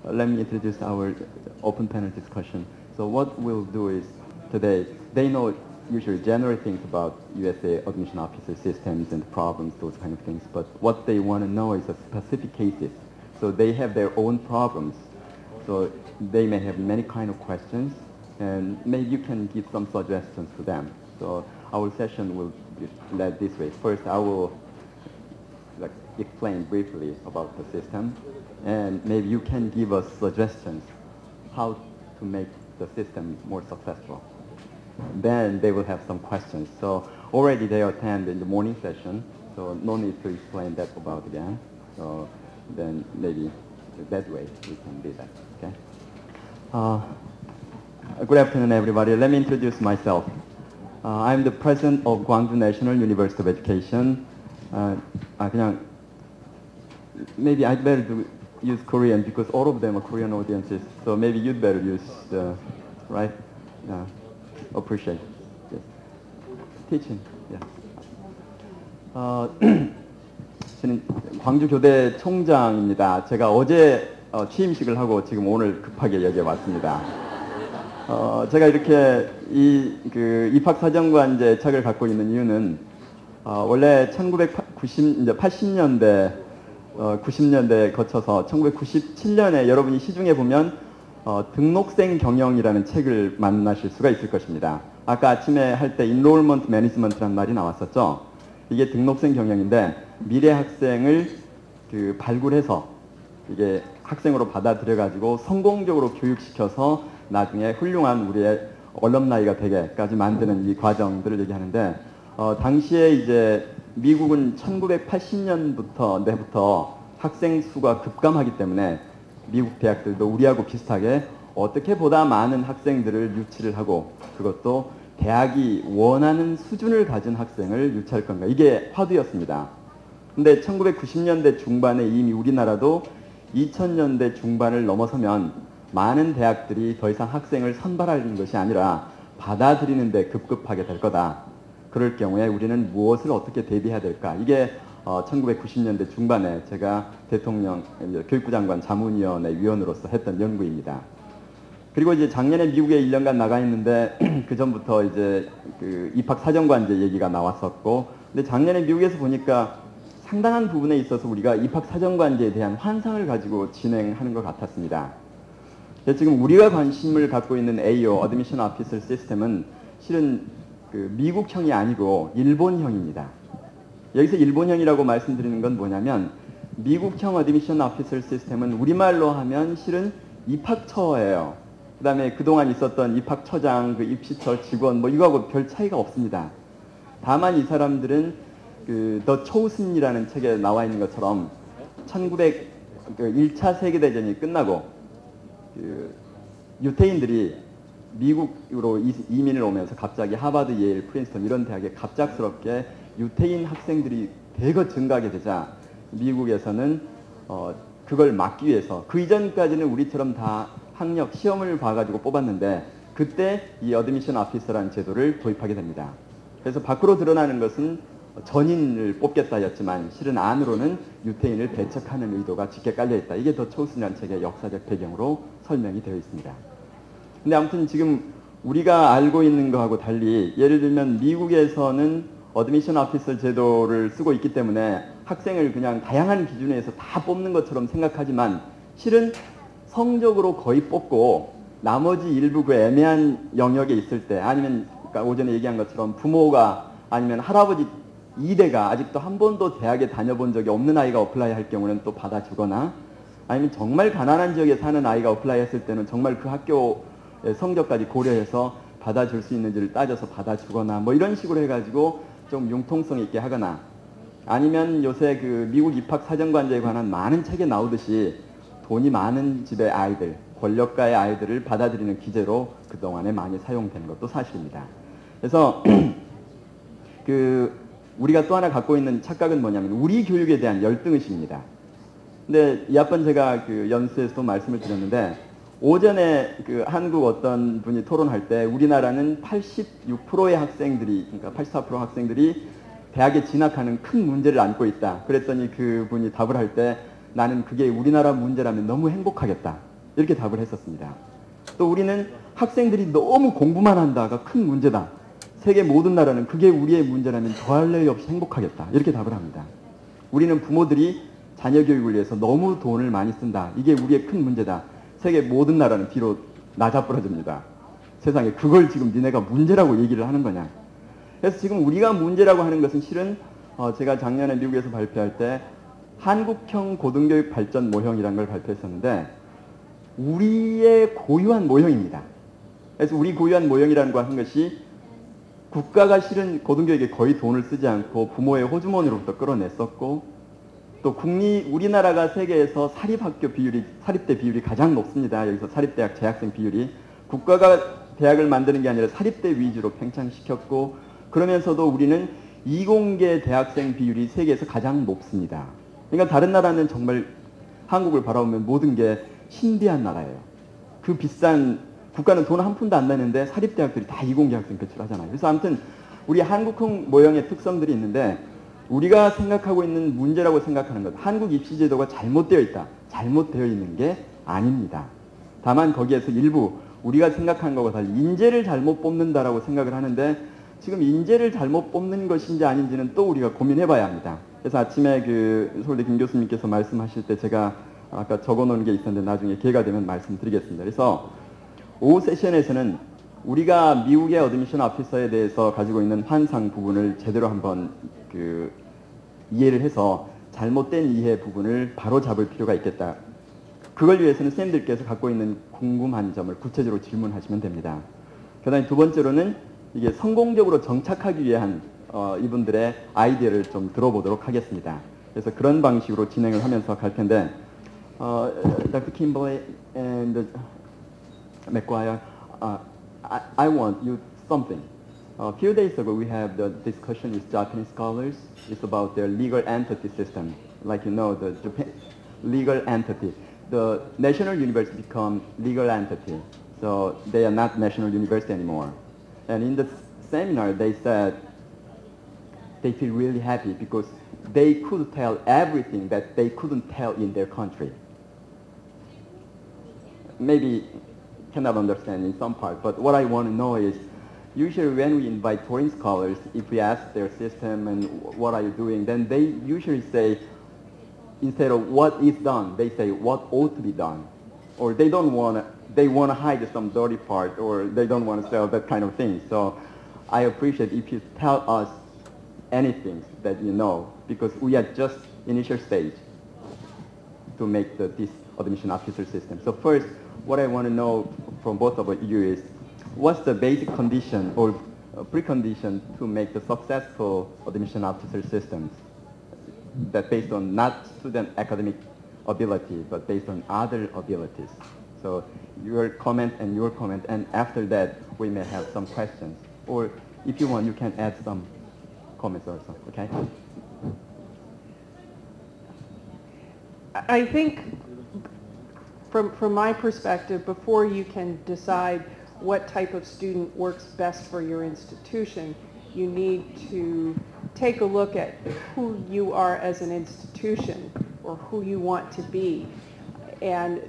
let me introduce our open panel discussion. So what we'll do is today, they know usually general things about USA admission officer systems and problems, those kind of things, but what they want to know is the specific cases. So they have their own problems. So they may have many kind of questions, and maybe you can give some suggestions to them. So our session will be led this way. First, I will explain briefly about the system, and maybe you can give us suggestions how to make the system more successful. Then they will have some questions. So already they attend in the morning session, so no need to explain that about again. So then maybe that way we can do that. Okay. Good afternoon, everybody. Let me introduce myself. I'm the president of Gwangju National University of Education. 그냥 maybe I'd better use Korean because all of them are Korean audiences. So maybe you'd better use the right. Appreciate. Yes. Teaching. Yeah. 저는 광주 교대 총장입니다. 제가 어제 취임식을 하고 지금 오늘 급하게 여기에 왔습니다. 제가 이렇게 입학사정관제 책을 갖고 있는 이유는 원래 1980년대 90년대에 거쳐서 1997년에 여러분이 시중에 보면 등록생 경영이라는 책을 만나실 수가 있을 것입니다. 아까 아침에 할 때 인롤먼트 매니지먼트라는 말이 나왔었죠. 이게 등록생 경영인데 미래 학생을 발굴해서 이게 학생으로 받아들여 가지고 성공적으로 교육시켜서 나중에 훌륭한 우리의 얼럼나이가 되게까지 만드는 이 과정들을 얘기하는데 당시에 이제 미국은 1980년부터 학생 수가 급감하기 때문에 미국 대학들도 우리하고 비슷하게 어떻게 보다 많은 학생들을 유치를 하고 그것도 대학이 원하는 수준을 가진 학생을 유치할 건가 이게 화두였습니다. 근데 1990년대 중반에 이미 우리나라도 2000년대 중반을 넘어서면 많은 대학들이 더 이상 학생을 선발하는 것이 아니라 받아들이는 데 급급하게 될 거다. 그럴 경우에 우리는 무엇을 어떻게 대비해야 될까? 이게 1990년대 중반에 제가 대통령 교육부 장관 자문위원회 위원으로서 했던 연구입니다. 그리고 이제 작년에 미국에 1년간 나가 있는데 그 전부터 이제 입학 사정관제 얘기가 나왔었고, 근데 작년에 미국에서 보니까 상당한 부분에 있어서 우리가 입학 사정관제에 대한 환상을 가지고 진행하는 것 같았습니다. 지금 우리가 관심을 갖고 있는 AO, Admission Officer System은 실은 미국형이 아니고 일본형입니다. 여기서 일본형이라고 말씀드리는 건 뭐냐면 미국형 어드미션 오피서 시스템은 우리말로 하면 실은 입학처예요. 그 다음에 그동안 있었던 입학처장, 입시처 직원 뭐 이거하고 별 차이가 없습니다. 다만 이 사람들은 The Chosen이라는 책에 나와 있는 것처럼 1차 세계대전이 끝나고 유태인들이 미국으로 이민을 오면서 갑자기 하버드, 예일, 프린스턴 이런 대학에 갑작스럽게 유태인 학생들이 대거 증가하게 되자 미국에서는 그걸 막기 위해서 그 이전까지는 우리처럼 다 학력 시험을 봐가지고 뽑았는데 그때 이 어드미션 오피서라는 제도를 도입하게 됩니다. 그래서 밖으로 드러나는 것은 전인을 뽑겠다였지만 실은 안으로는 유태인을 배척하는 의도가 짙게 깔려있다. 이게 더 초우슨이라는 책의 역사적 배경으로 설명이 되어 있습니다. 근데 아무튼 지금 우리가 알고 있는 거하고 달리 예를 들면 미국에서는 어드미션 오피서 제도를 쓰고 있기 때문에 학생을 그냥 다양한 기준에서 다 뽑는 것처럼 생각하지만 실은 성적으로 거의 뽑고 나머지 일부 그 애매한 영역에 있을 때 아니면 그러니까 오전에 얘기한 것처럼 부모가 아니면 할아버지 2대가 아직도 한 번도 대학에 다녀본 적이 없는 아이가 어플라이 할 경우는 또 받아주거나 아니면 정말 가난한 지역에 사는 아이가 어플라이 했을 때는 정말 그 학교 성적까지 고려해서 받아줄 수 있는지를 따져서 받아주거나 뭐 이런 식으로 해가지고 좀 융통성 있게 하거나 아니면 요새 미국 입학 사정관제에 관한 많은 책에 나오듯이 돈이 많은 집의 아이들, 권력가의 아이들을 받아들이는 기제로 그동안에 많이 사용된 것도 사실입니다. 그래서 우리가 또 하나 갖고 있는 착각은 뭐냐면 우리 교육에 대한 열등의식입니다. 근데 이 앞번 제가 연수에서도 말씀을 드렸는데 오전에 한국 어떤 분이 토론할 때 우리나라는 86%의 학생들이, 그러니까 84% 학생들이 대학에 진학하는 큰 문제를 안고 있다. 그랬더니 그분이 답을 할 때 나는 그게 우리나라 문제라면 너무 행복하겠다. 이렇게 답을 했었습니다. 또 우리는 학생들이 너무 공부만 한다가 큰 문제다. 세계 모든 나라는 그게 우리의 문제라면 더할 나위 없이 행복하겠다. 이렇게 답을 합니다. 우리는 부모들이 자녀 교육을 위해서 너무 돈을 많이 쓴다. 이게 우리의 큰 문제다. 세계 모든 나라는 뒤로 나자부러집니다. 세상에 그걸 지금 니네가 문제라고 얘기를 하는 거냐. 그래서 지금 우리가 문제라고 하는 것은 실은 제가 작년에 미국에서 발표할 때 한국형 고등교육 발전 모형이라는 걸 발표했었는데 우리의 고유한 모형입니다. 그래서 우리 고유한 모형이라는 거 하는 것이 국가가 실은 고등교육에 거의 돈을 쓰지 않고 부모의 호주머니로부터 끌어냈었고 또 우리나라가 세계에서 사립대 비율이 가장 높습니다. 여기서 사립대학 재학생 비율이 국가가 대학을 만드는 게 아니라 사립대 위주로 팽창시켰고 그러면서도 우리는 이공계 대학생 비율이 세계에서 가장 높습니다. 그러니까 다른 나라는 정말 한국을 바라보면 모든 게 신비한 나라예요. 그 비싼 국가는 돈 한 푼도 안 내는데 사립대학들이 다 이공계 학생 배출하잖아요. 그래서 아무튼 우리 한국형 모형의 특성들이 있는데 우리가 생각하고 있는 문제라고 생각하는 것, 한국 입시제도가 잘못되어 있다. 잘못되어 있는 게 아닙니다. 다만 거기에서 일부 우리가 생각하는 것과 달리 인재를 잘못 뽑는다라고 생각을 하는데 지금 인재를 잘못 뽑는 것인지 아닌지는 또 우리가 고민해봐야 합니다. 그래서 아침에 서울대 김 교수님께서 말씀하실 때 제가 아까 적어놓은 게 있었는데 나중에 기회가 되면 말씀드리겠습니다. 그래서 오후 세션에서는 우리가 미국의 어드미션 오피서에 대해서 가지고 있는 환상 부분을 제대로 한번 이해를 해서 잘못된 이해 부분을 바로 잡을 필요가 있겠다. 그걸 위해서는 선생님들께서 갖고 있는 궁금한 점을 구체적으로 질문하시면 됩니다. 그 다음에 두 번째로는 이게 성공적으로 정착하기 위한 이분들의 아이디어를 좀 들어보도록 하겠습니다. 그래서 그런 방식으로 진행을 하면서 갈 텐데 Dr. Kimberly and McGuire, I want you something. A few days ago we have the discussion with Japanese scholars. It's about their legal entity system. Like you know, the Japan legal entity. The national university become legal entity. So they are not national university anymore. And in the seminar they said they feel really happy because they could tell everything that they couldn't tell in their country. Maybe cannot understand in some part, but what I want to know is usually when we invite foreign scholars, if we ask their system and what are you doing, then they usually say, instead of what is done, they say what ought to be done. Or they want to hide some dirty part, or they don't want to sell that kind of thing. So I appreciate if you tell us anything that you know, because we are just initial stage to make this admission officer system. So first, what I want to know from both of you is, what's the basic condition or precondition to make the successful admission officer systems that based on not student academic ability, but based on other abilities? So your comment, and after that we may have some questions. Or if you want, you can add some comments also, okay? I think from my perspective, before you can decide what type of student works best for your institution, you need to take a look at who you are as an institution or who you want to be and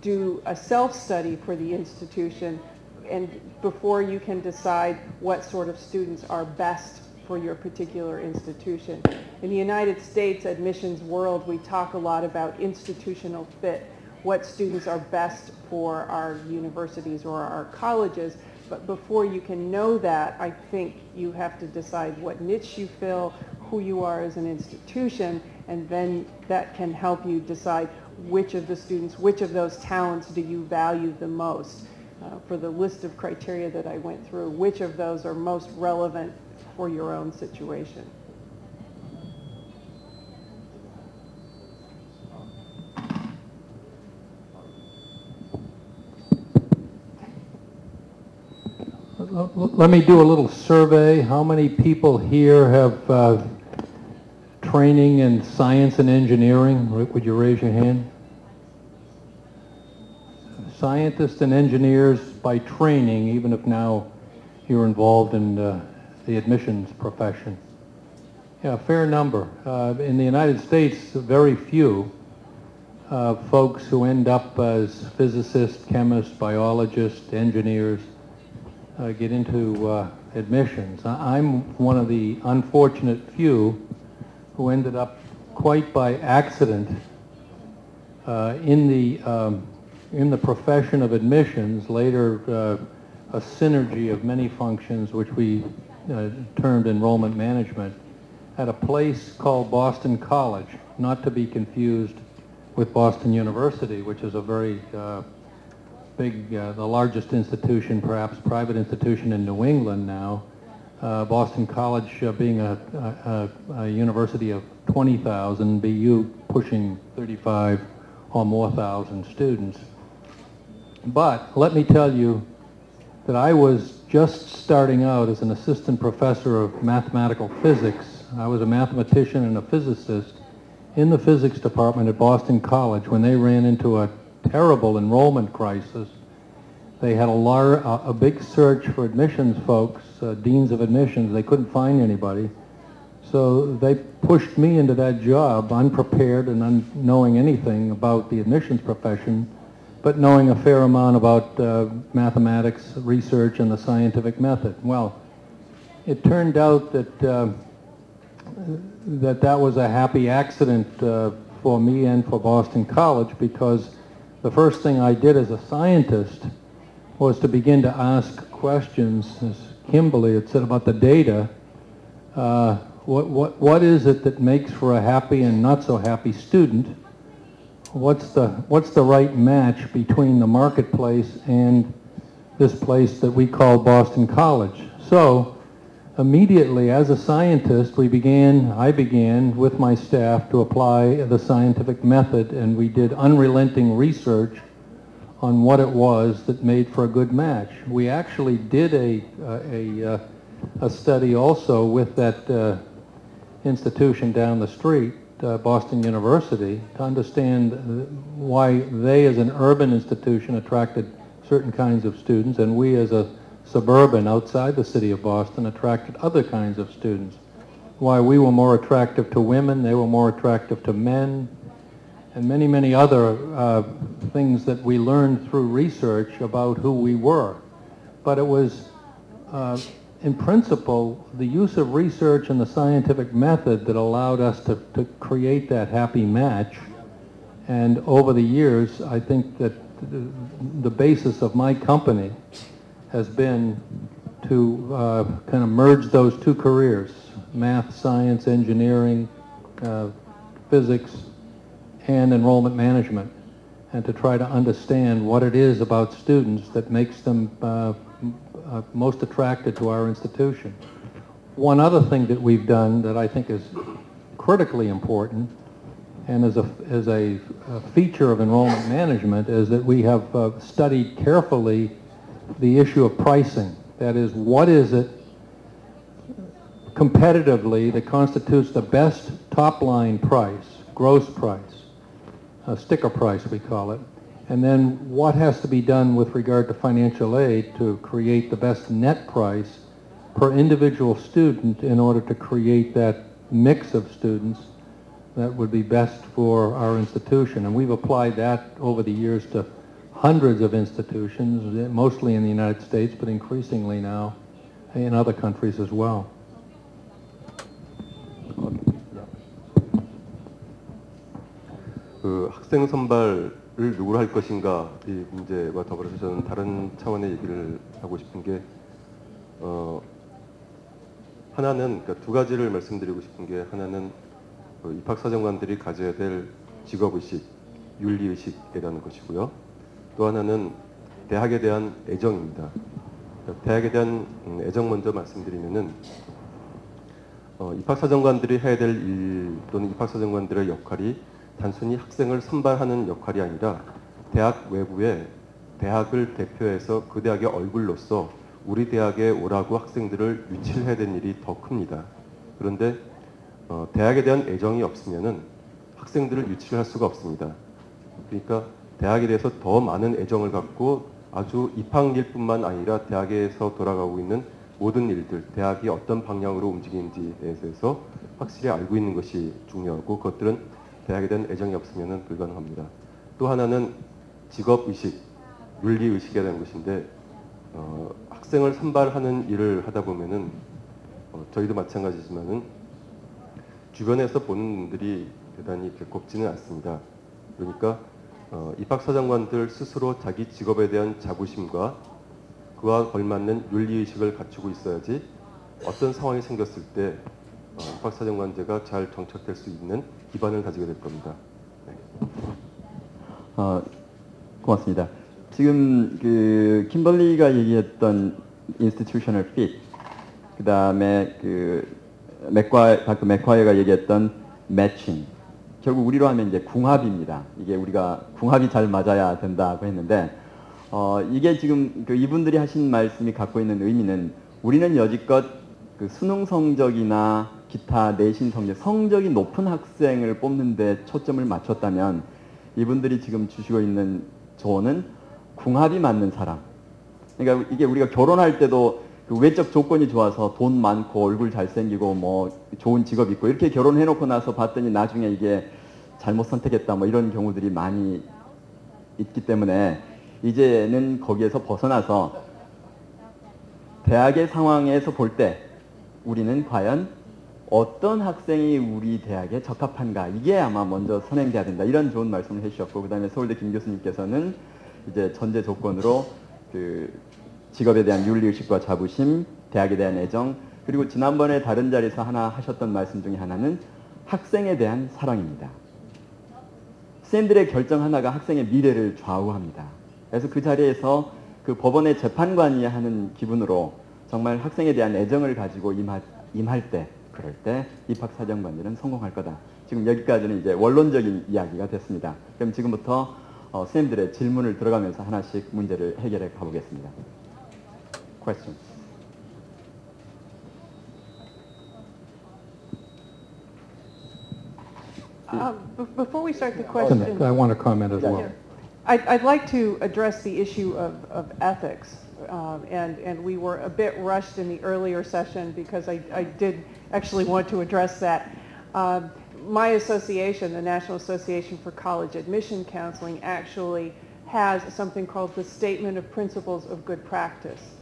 do a self-study for the institution, and before you can decide what sort of students are best for your particular institution. In the United States admissions world, we talk a lot about institutional fit, what students are best for our universities or our colleges. But before you can know that, I think you have to decide what niche you fill, who you are as an institution, and then that can help you decide which of the students, which of those talents do you value the most. For the list of criteria that I went through, which of those are most relevant for your own situation? Let me do a little survey. How many people here have training in science and engineering? Would you raise your hand? Scientists and engineers by training, even if now you're involved in the admissions profession. Yeah, a fair number. In the United States, very few. folks who end up as physicists, chemists, biologists, engineers get into admissions. I'm one of the unfortunate few who ended up quite by accident in the profession of admissions, later a synergy of many functions which we termed enrollment management, at a place called Boston College, not to be confused with Boston University, which is a very big, the largest institution, perhaps private institution in New England now. Boston College being a university of 20,000, BU pushing 35 or more thousand students. But let me tell you that I was just starting out as an assistant professor of mathematical physics. I was a mathematician and a physicist in the physics department at Boston College when they ran into a terrible enrollment crisis. They had a big search for admissions folks, deans of admissions. They couldn't find anybody. So they pushed me into that job, unprepared and unknowing anything about the admissions profession, but knowing a fair amount about mathematics, research, and the scientific method. Well, it turned out that that was a happy accident for me and for Boston College, because the first thing I did as a scientist was to begin to ask questions, as Kimberly had said about the data. What is it that makes for a happy and not so happy student? What's the right match between the marketplace and this place that we call Boston College? So immediately as a scientist, I began with my staff to apply the scientific method, and we did unrelenting research on what it was that made for a good match. We actually did a study also with that institution down the street, Boston University, to understand why they as an urban institution attracted certain kinds of students, and we as a suburban outside the city of Boston attracted other kinds of students. Why we were more attractive to women, they were more attractive to men, and many, many other things that we learned through research about who we were. But it was, in principle, the use of research and the scientific method that allowed us to create that happy match. And over the years, I think that the basis of my company has been to kind of merge those two careers, math, science, engineering, physics, and enrollment management, and to try to understand what it is about students that makes them most attracted to our institution. One other thing that we've done that I think is critically important, and as a feature of enrollment management, is that we have studied carefully the issue of pricing. That is, what is it competitively that constitutes the best top-line price, gross price, sticker price we call it, and then what has to be done with regard to financial aid to create the best net price per individual student in order to create that mix of students that would be best for our institution. And we've applied that over the years to hundreds of institutions, mostly in the United States, but increasingly now in other countries as well. 그 학생 선발을 누구로 할 것인가 이 문제와 더불어서 저는 다른 차원의 얘기를 하고 싶은 게 하나는 그러니까 두 가지를 말씀드리고 싶은 게 하나는 입학사정관들이 가져야 될 직업의식, 윤리의식이라는 것이고요. 또 하나는 대학에 대한 애정입니다. 그러니까 대학에 대한 애정 먼저 말씀드리면은 입학사정관들이 해야 될 일 또는 입학사정관들의 역할이 단순히 학생을 선발하는 역할이 아니라 대학 외부에 대학을 대표해서 그 대학의 얼굴로서 우리 대학에 오라고 학생들을 유치해야 되는 일이 더 큽니다. 그런데 대학에 대한 애정이 없으면은 학생들을 유치를 할 수가 없습니다. 그러니까 대학에 대해서 더 많은 애정을 갖고 아주 입학일뿐만 아니라 대학에서 돌아가고 있는 모든 일들, 대학이 어떤 방향으로 움직이는지에 대해서 확실히 알고 있는 것이 중요하고 그것들은 대학에 대한 애정이 없으면 불가능합니다. 또 하나는 직업의식, 윤리의식에 대한 것인데 학생을 선발하는 일을 하다 보면은 저희도 마찬가지지만은 주변에서 보는 분들이 대단히 이렇게 곱지는 않습니다. 그러니까 입학사정관들 스스로 자기 직업에 대한 자부심과 그와 걸맞는 윤리의식을 갖추고 있어야지 어떤 상황이 생겼을 때 입학사정관제가 잘 정착될 수 있는 기반을 가지게 될 겁니다. 네. 고맙습니다. 지금 그 킴벌리가 얘기했던 institutional fit, 그 다음에 다크 맥콰이어가 얘기했던 matching, 결국 우리로 하면 이제 궁합입니다. 이게 우리가 궁합이 잘 맞아야 된다고 했는데, 이게 지금 이분들이 하신 말씀이 갖고 있는 의미는, 우리는 여지껏 그 수능 성적이나 기타 내신 성적이 높은 학생을 뽑는 데 초점을 맞췄다면, 이분들이 지금 주시고 있는 조언은 궁합이 맞는 사람. 그러니까 이게 우리가 결혼할 때도 그 외적 조건이 좋아서 돈 많고 얼굴 잘생기고 뭐 좋은 직업 있고 이렇게 결혼해놓고 나서 봤더니 나중에 이게 잘못 선택했다 뭐 이런 경우들이 많이 있기 때문에, 이제는 거기에서 벗어나서 대학의 상황에서 볼 때 우리는 과연 어떤 학생이 우리 대학에 적합한가, 이게 아마 먼저 선행돼야 된다, 이런 좋은 말씀을 해주셨고, 그 다음에 서울대 김 교수님께서는 이제 전제 조건으로 그 직업에 대한 윤리의식과 자부심, 대학에 대한 애정, 그리고 지난번에 다른 자리에서 하나 하셨던 말씀 중에 하나는 학생에 대한 사랑입니다. 선생님들의 결정 하나가 학생의 미래를 좌우합니다. 그래서 그 자리에서 그 법원의 재판관이 하는 기분으로 정말 학생에 대한 애정을 가지고 임할 때, 그럴 때 입학사정관들은 성공할 거다. 지금 여기까지는 이제 원론적인 이야기가 됐습니다. 그럼 지금부터 선생님들의 질문을 들어가면서 하나씩 문제를 해결해 가보겠습니다. Question. Before we start the question, I want to comment as well. I'd like to address the issue of ethics. And we were a bit rushed in the earlier session because I did actually want to address that. My association, the National Association for College Admission Counseling, actually has something called the Statement of Principles of Good Practice.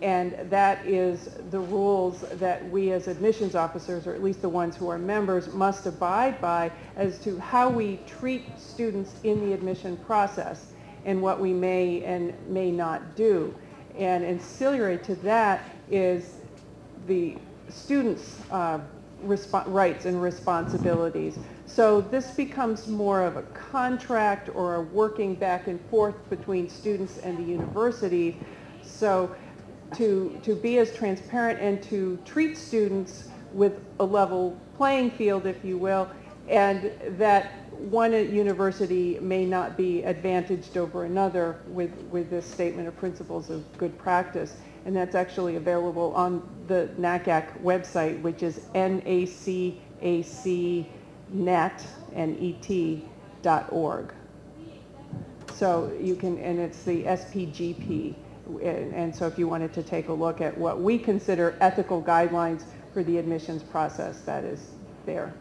And that is the rules that we as admissions officers, or at least the ones who are members, must abide by as to how we treat students in the admission process and what we may and may not do. And ancillary to that is the students' rights and responsibilities. So this becomes more of a contract or a working back and forth between students and the university. So to be as transparent and to treat students with a level playing field, if you will, and that one university may not be advantaged over another with this statement of principles of good practice. And that's actually available on the NACAC website, which is nacacnet.org. So you can, and it's the SPGP. And so if you wanted to take a look at what we consider ethical guidelines for the admissions process, that is there.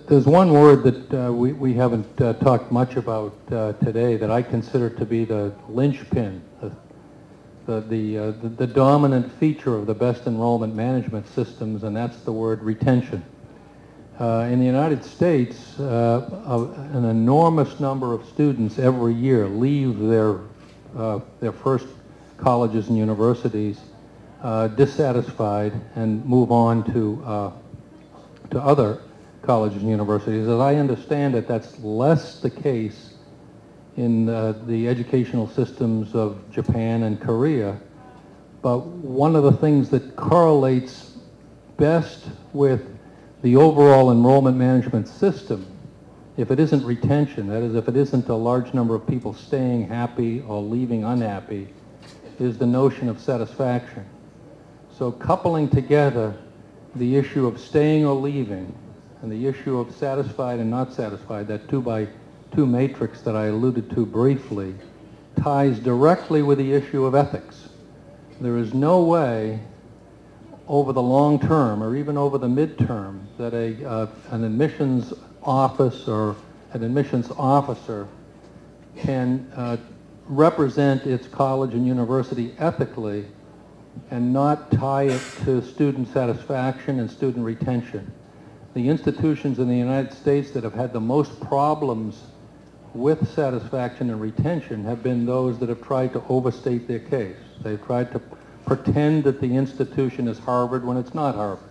There's one word that we haven't talked much about today that I consider to be the linchpin, the dominant feature of the best enrollment management systems, and that's the word retention. In the United States, an enormous number of students every year leave their first colleges and universities dissatisfied and move on to other colleges and universities. As I understand it, that's less the case in the educational systems of Japan and Korea. But one of the things that correlates best with the overall enrollment management system, if it isn't retention, that is, if it isn't a large number of people staying happy or leaving unhappy, is the notion of satisfaction. So coupling together the issue of staying or leaving and the issue of satisfied and not satisfied, that 2x2 matrix that I alluded to briefly, ties directly with the issue of ethics. There is no way over the long term or even over the midterm that an admissions office or an admissions officer can represent its college and university ethically and not tie it to student satisfaction and student retention. The institutions in the United States that have had the most problems with satisfaction and retention have been those that have tried to overstate their case. They've tried to pretend that the institution is Harvard when it's not Harvard.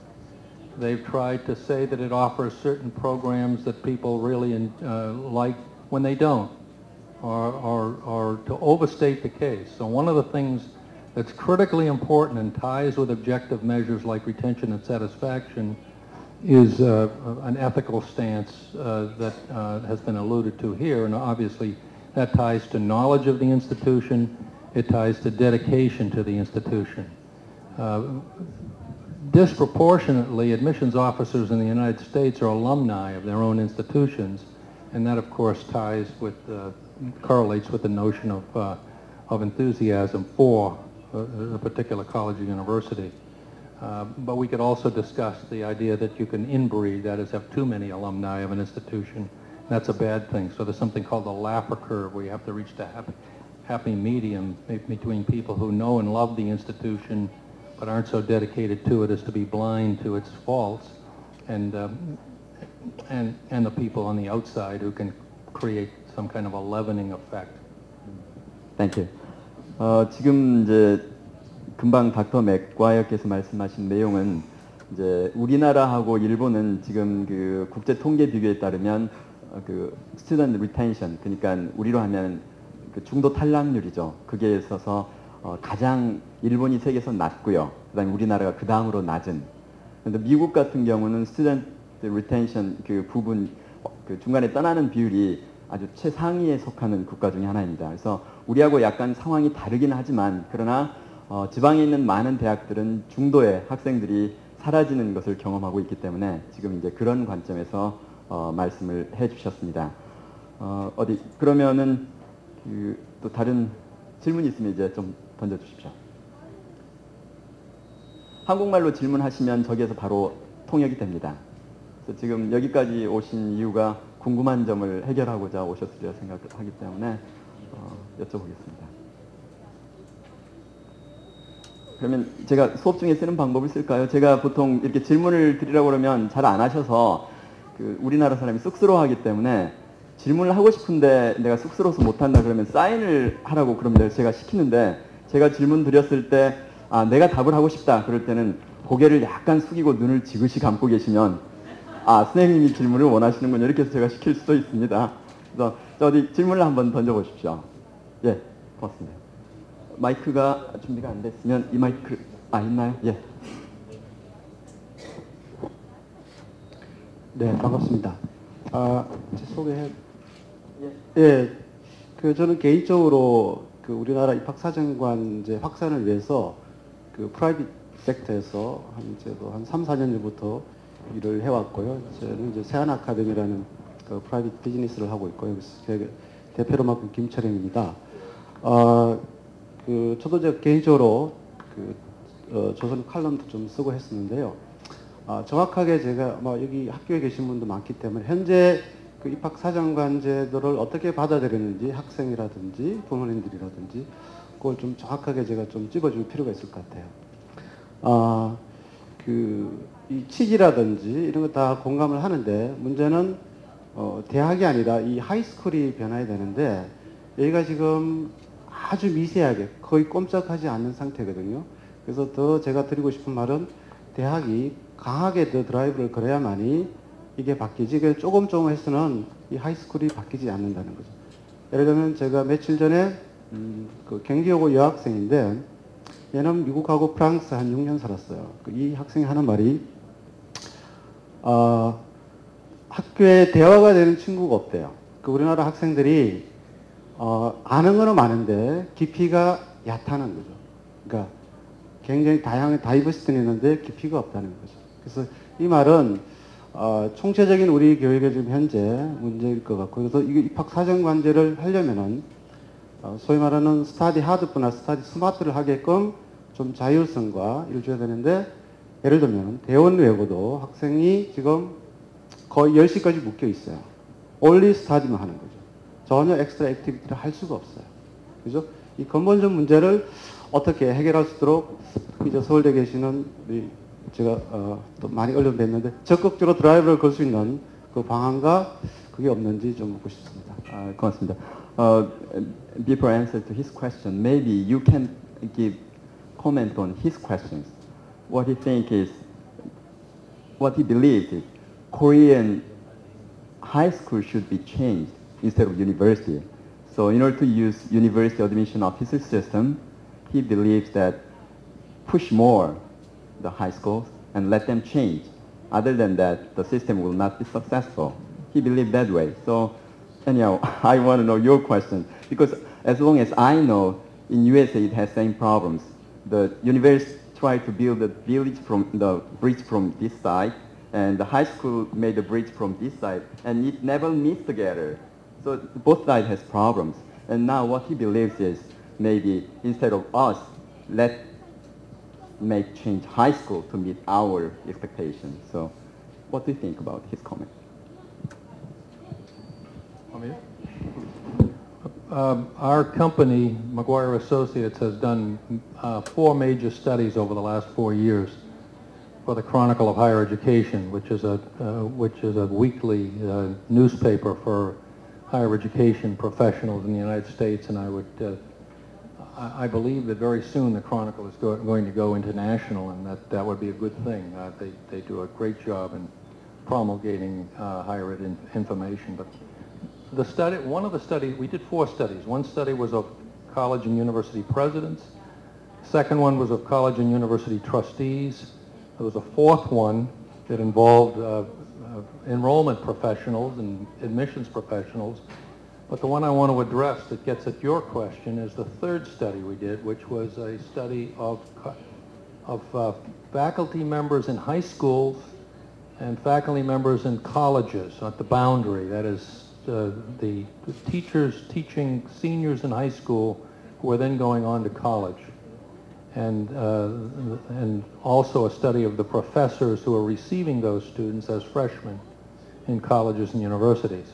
They've tried to say that it offers certain programs that people really like when they don't, or to overstate the case. So one of the things that's critically important and ties with objective measures like retention and satisfaction is an ethical stance that has been alluded to here, and obviously that ties to knowledge of the institution, it ties to dedication to the institution. Disproportionately, admissions officers in the United States are alumni of their own institutions, and that of course ties with, correlates with the notion of enthusiasm for a particular college or university. But we could also discuss the idea that you can inbreed, that is, have too many alumni of an institution. That's a bad thing. So there's something called the Laffer curve, where you have to reach the happy medium between people who know and love the institution but aren't so dedicated to it as to be blind to its faults, and the people on the outside who can create some kind of a leavening effect. Thank you. 지금 이제 금방 닥터 맥과이어께서 말씀하신 내용은 이제 우리나라하고 일본은 지금 그 국제 통계 비교에 따르면 그 스튜던트 리텐션, 그러니까 우리로 하면 그 중도 탈락률이죠. 그게 있어서 가장 일본이 세계에서 낮고요. 그다음에 우리나라가 그 다음으로 낮은. 그런데 미국 같은 경우는 스튜던트 리텐션 그 부분 그 중간에 떠나는 비율이 아주 최상위에 속하는 국가 중에 하나입니다. 그래서 우리하고 약간 상황이 다르긴 하지만 그러나 지방에 있는 많은 대학들은 중도의 학생들이 사라지는 것을 경험하고 있기 때문에 지금 이제 그런 관점에서 말씀을 해주셨습니다. 그러면은 또 다른 질문이 있으면 이제 좀 던져주십시오. 한국말로 질문하시면 저기에서 바로 통역이 됩니다. 그래서 지금 여기까지 오신 이유가 궁금한 점을 해결하고자 오셨으리라 생각하기 때문에 여쭤보겠습니다. 그러면 제가 수업 중에 쓰는 방법을 쓸까요? 제가 보통 이렇게 질문을 드리라고 그러면 잘 안 하셔서 그 우리나라 사람이 쑥스러워하기 때문에 질문을 하고 싶은데 내가 쑥스러워서 못한다 그러면 사인을 하라고 그러면 제가 시키는데, 제가 질문 드렸을 때 내가 답을 하고 싶다 그럴 때는 고개를 약간 숙이고 눈을 지그시 감고 계시면 선생님이 질문을 원하시는군요, 이렇게 해서 제가 시킬 수도 있습니다. 그래서 어디 질문을 한번 던져보십시오. 예, 고맙습니다. 마이크가 준비가 안 됐으면 이 마이크 있나요? 예. 네, 반갑습니다. 제 소개해. 예, 저는 개인적으로 그 우리나라 입학사정관 이제 확산을 위해서 그 프라이빗 섹터에서 한 3, 4년 전부터 일을 해왔고요. 저는 이제 세안 아카데미라는 그 프라이빗 비즈니스를 하고 있고요. 제 대표로 맡은 김철영입니다. 저도 이제 개인적으로 조선 칼럼도 좀 쓰고 했었는데요. 정확하게 제가 여기 학교에 계신 분도 많기 때문에 현재 그 입학사정관 제도를 어떻게 받아들이는지 학생이라든지 부모님들이라든지 그걸 좀 정확하게 제가 좀 찝어줄 필요가 있을 것 같아요. 이 취지라든지 이런 거 다 공감을 하는데 문제는 대학이 아니라 이 하이스쿨이 변화해야 되는데 여기가 지금 아주 미세하게 거의 꼼짝하지 않는 상태거든요. 그래서 더 제가 드리고 싶은 말은 대학이 강하게 더 드라이브를 걸어야만이 이게 바뀌지. 그래서 조금 해서는 이 하이스쿨이 바뀌지 않는다는 거죠. 예를 들면 제가 며칠 전에 그 경기여고 여학생인데 얘는 미국하고 프랑스 한 6년 살았어요. 이 학생이 하는 말이 학교에 대화가 되는 친구가 없대요. 우리나라 학생들이 아는 거는 많은데 깊이가 얕다는 거죠. 그러니까 굉장히 다양한 다이버시티는 있는데 깊이가 없다는 거죠. 그래서 이 말은 총체적인 우리 교육의 지금 현재 문제일 것 같고, 그래서 이 입학사정관제를 하려면은 소위 말하는 스타디 하드뿐 스타디 스마트를 하게끔 좀 자율성과 이를 줘야 되는데, 예를 들면 대원 외고도 학생이 지금 거의 10시까지 묶여 있어요. only 스타디만 하는 거죠. 전혀 엑스트라 액티비티를 할 수가 없어요. 그죠? 이 근본적 문제를 어떻게 해결할 수 있도록, 특히 저 서울대 계시는 우리 제가 또 많이 언론 뵀는데 적극적으로 드라이브를 걸 수 있는 그 방안과 그게 없는지 좀 묻고 싶습니다. 고맙습니다. Before I answer to his question, maybe you can give comment on his questions. What he think is, what he believes is, Korean high school should be changed instead of university. So in order to use university admission officer system, he believes that push more the high schools and let them change. Other than that, the system will not be successful. He believes that way. So anyhow, I want to know your question, because as long as I know, in USA it has same problems. The university tried to build the bridge from this side, and the high school made the bridge from this side, and it never meets together. So both sides has problems. And now what he believes is, maybe instead of us, let's make change high school to meet our expectations. So what do you think about his comment? Our company, McGuire Associates, has done 4 major studies over the last 4 years for the Chronicle of Higher Education, which is a weekly newspaper for higher education professionals in the United States. And I believe that very soon the Chronicle is going to go international, and that would be a good thing. They do a great job in promulgating higher ed information. But one of the studies, we did 4 studies. One study was of college and university presidents. Second one was of college and university trustees. There was a 4th one that involved enrollment professionals and admissions professionals. But the one I want to address that gets at your question is the 3rd study we did, which was a study of faculty members in high schools and faculty members in colleges at the boundary. That is, the teachers teaching seniors in high school who are then going on to college. And also a study of the professors who are receiving those students as freshmen in colleges and universities.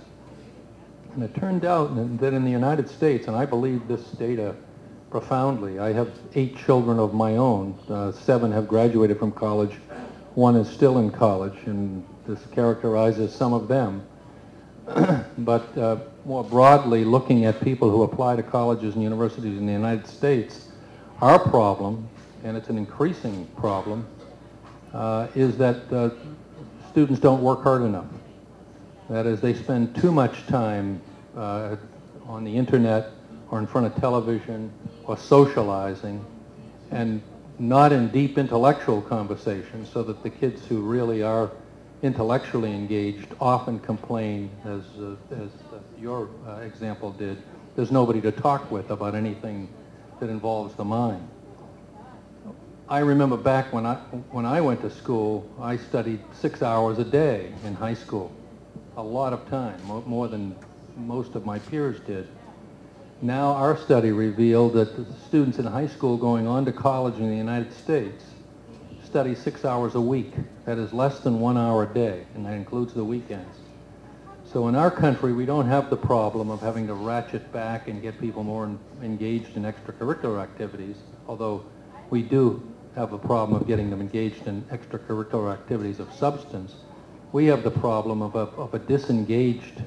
And it turned out that in the United States, and I believe this data profoundly, I have 8 children of my own. 7 have graduated from college. 1 is still in college, and this characterizes some of them. But more broadly, looking at people who apply to colleges and universities in the United States, our problem, and it's an increasing problem, is that students don't work hard enough. That is, they spend too much time on the internet or in front of television or socializing, and not in deep intellectual conversations, so that the kids who really are intellectually engaged often complain, as your example did, there's nobody to talk with about anything that involves the mind. I remember back when I went to school, I studied 6 hours a day in high school. A lot of time, more than most of my peers did. Now our study revealed that the students in high school going on to college in the United States study 6 hours a week. That is less than 1 hour a day, and that includes the weekends. So in our country, we don't have the problem of having to ratchet back and get people more engaged in extracurricular activities, although we do have a problem of getting them engaged in extracurricular activities of substance. We have the problem of a disengaged,